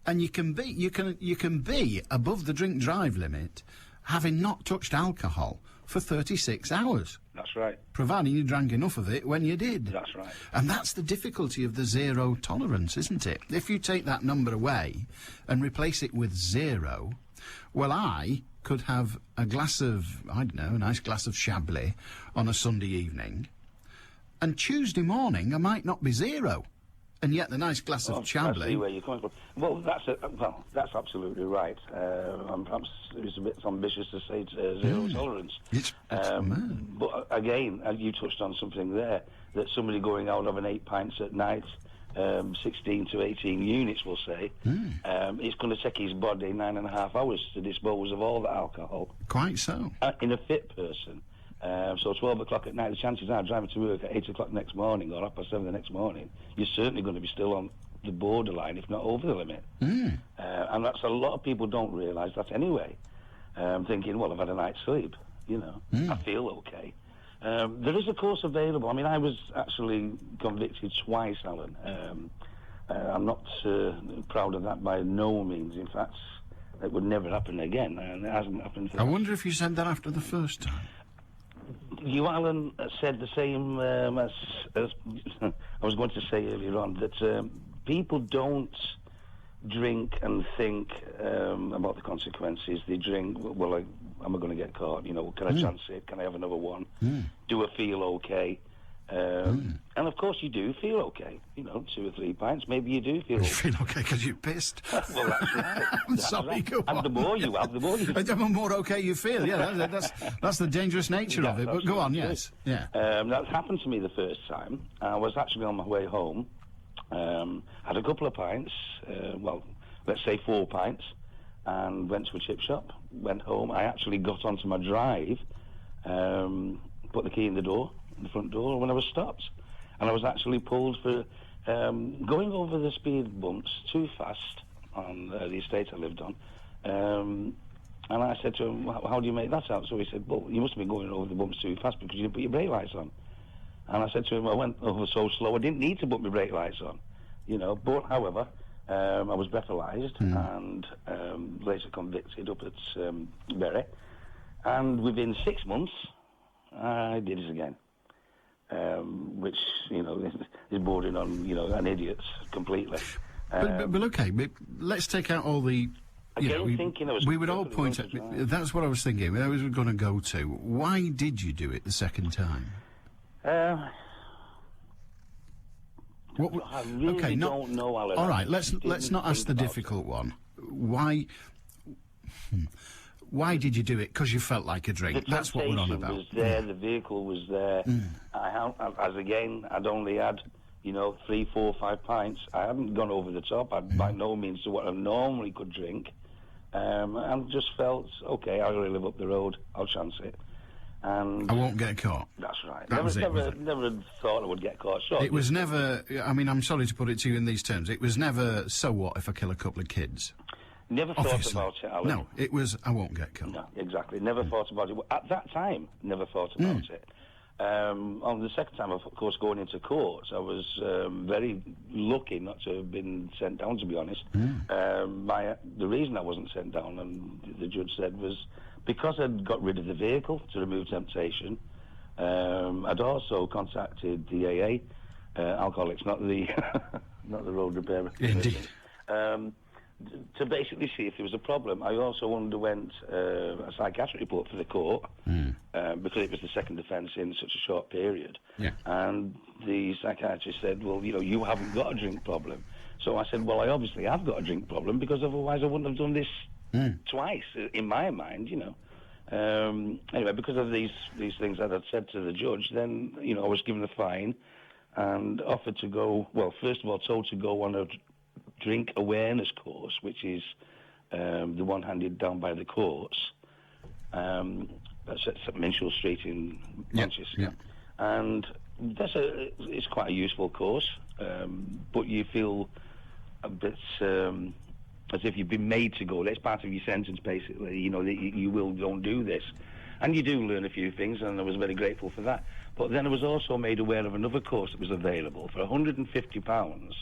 And you can be above the drink drive limit having not touched alcohol for 36 hours. That's right. Providing you drank enough of it when you did. That's right. And that's the difficulty of the zero tolerance, isn't it? If you take that number away and replace it with 0, well, I could have a glass of, I don't know, a nice glass of Chablis on a Sunday evening, and Tuesday morning I might not be 0. And yet the nice glass of Chablis... I see where you're coming from. Well, that's absolutely right. Perhaps it's a bit ambitious to say zero tolerance. It's mad. But again, you touched on something there, that somebody going out having 8 pints at night 16 to 18 units, we'll say, it's going to take his body 9.5 hours to dispose of all the alcohol. Quite so. In a fit person. So 12 o'clock at night, the chances are driving to work at 8 o'clock next morning or 7:30 the next morning, you're certainly going to be still on the borderline, if not over the limit. And that's a lot of people don't realise that anyway. Thinking, well, I've had a night's sleep, I feel okay. There is a course available. I mean, I was actually convicted twice, Alan. I'm not proud of that by no means. In fact, it would never happen again, and it hasn't happened. I wonder if you said that after the first time. You, Alan, said the same as I was going to say earlier on, that people don't drink and think about the consequences. They drink, well, am I going to get caught? Can I chance it? Can I have another one? Do I feel okay? And of course you do feel okay. 2 or 3 pints, maybe you do feel okay. You feel okay because you're pissed. Well, that's right. I'm sorry, go on. And the more you have, the more you feel. The more okay you feel, yeah. That's the dangerous nature of it. But go on, yes. Yeah. That happened to me the first time. I was actually on my way home. Had a couple of pints, let's say 4 pints, and went to a chip shop, went home. I actually got onto my drive, put the key in the front door, when I was stopped. And I was actually pulled for going over the speed bumps too fast on the estate I lived on. And I said to him, how do you make that out? So he said, well, you must have been going over the bumps too fast because you didn't put your brake lights on. And I said to him, I went over so slow, I didn't need to put my brake lights on, But, however, I was breathalyzed and later convicted up at Bury. And within 6 months, I did it again, which, is bordering on, an idiot completely. But okay, let's take out all the... we would all point at... That's what I was thinking. That was going to go to. Why did you do it the second time? I really don't know, Alan. All right, let's not ask the difficult one. Why did you do it? Because you felt like a drink. That's what we're on about. The temptation was there, the vehicle was there. I'd only had, 3, 4, 5 pints. I hadn't gone over the top. I'd by no means to what I normally could drink. And just felt, okay, I'll really live up the road. I'll chance it. And I won't get caught. That's right. Never thought I would get caught. Sure. It was never... I mean, I'm sorry to put it to you in these terms. It was never, so what if I kill a couple of kids? Never thought about it, Alan. No, it was, I won't get caught. No, exactly. Never thought about it. At that time, never thought about it. On the second time, of course, going into court, I was very lucky not to have been sent down, to be honest. The reason I wasn't sent down, and the judge said, was because I'd got rid of the vehicle to remove temptation. I'd also contacted the AA, Alcoholics, not the not the road repairer. Indeed. To basically see if there was a problem. I also underwent a psychiatric report for the court because it was the second offence in such a short period. Yeah. And the psychiatrist said, well, you haven't got a drink problem. So I said, well, I obviously have got a drink problem because otherwise I wouldn't have done this twice, in my mind, Anyway, because of these things that I'd said to the judge, then, I was given a fine and offered to go, well, first of all, told to go on a drink awareness course, which is the one handed down by the courts. That's at Minchell Street in Manchester. Yeah. And it's quite a useful course, but you feel a bit as if you've been made to go. That's part of your sentence, basically, that you will don't do this. And you do learn a few things, and I was very grateful for that. But then I was also made aware of another course that was available for £150,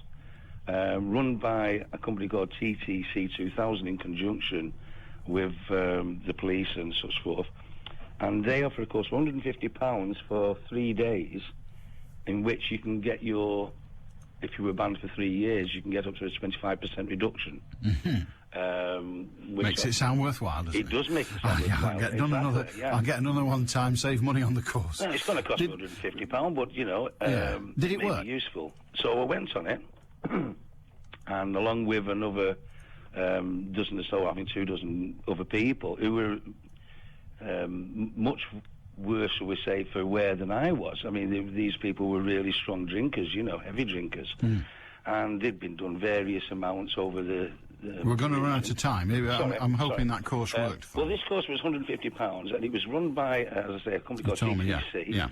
run by a company called TTC 2000 in conjunction with the police and such forth. And they offer a course for £150 for 3 days, in which you can get if you were banned for 3 years, you can get up to a 25% reduction. Makes it sound worthwhile, doesn't it? It does make it sound worthwhile. I'll get another one time, save money on the course. Well, it's going to cost £150, but, Did it work? Useful. So I went on it, and along with another dozen or so, I think 2 dozen other people who were much worse, shall we say, for wear than I was. I mean, these people were really strong drinkers, heavy drinkers. and they'd been done various amounts over the We're going to run out of time. I'm hoping that course worked. Well, this course was £150, and it was run by, as I say, a company called TTC. Yeah.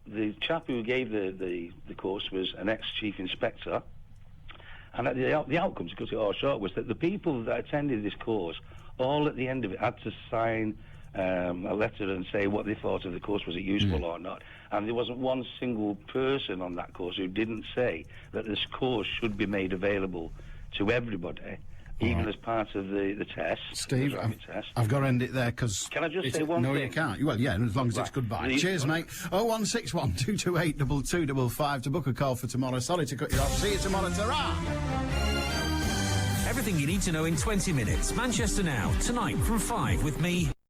The chap who gave the course was an ex-chief inspector, and the outcomes, to cut it all short, was that the people that attended this course, all at the end of it, had to sign a letter and say what they thought of the course, was it useful or not. And there wasn't one single person on that course who didn't say that this course should be made available to everybody, even as part of the test. Steve, the test. I've got to end it there because... Can I just say one thing? No, you can't. Well, yeah, as long as it's goodbye. Cheers, mate. 0161 228 2255 to book a call for tomorrow. Sorry to cut you off. See you tomorrow. Ta-ra! Everything you need to know in 20 minutes. Manchester Now, tonight from 5 with me,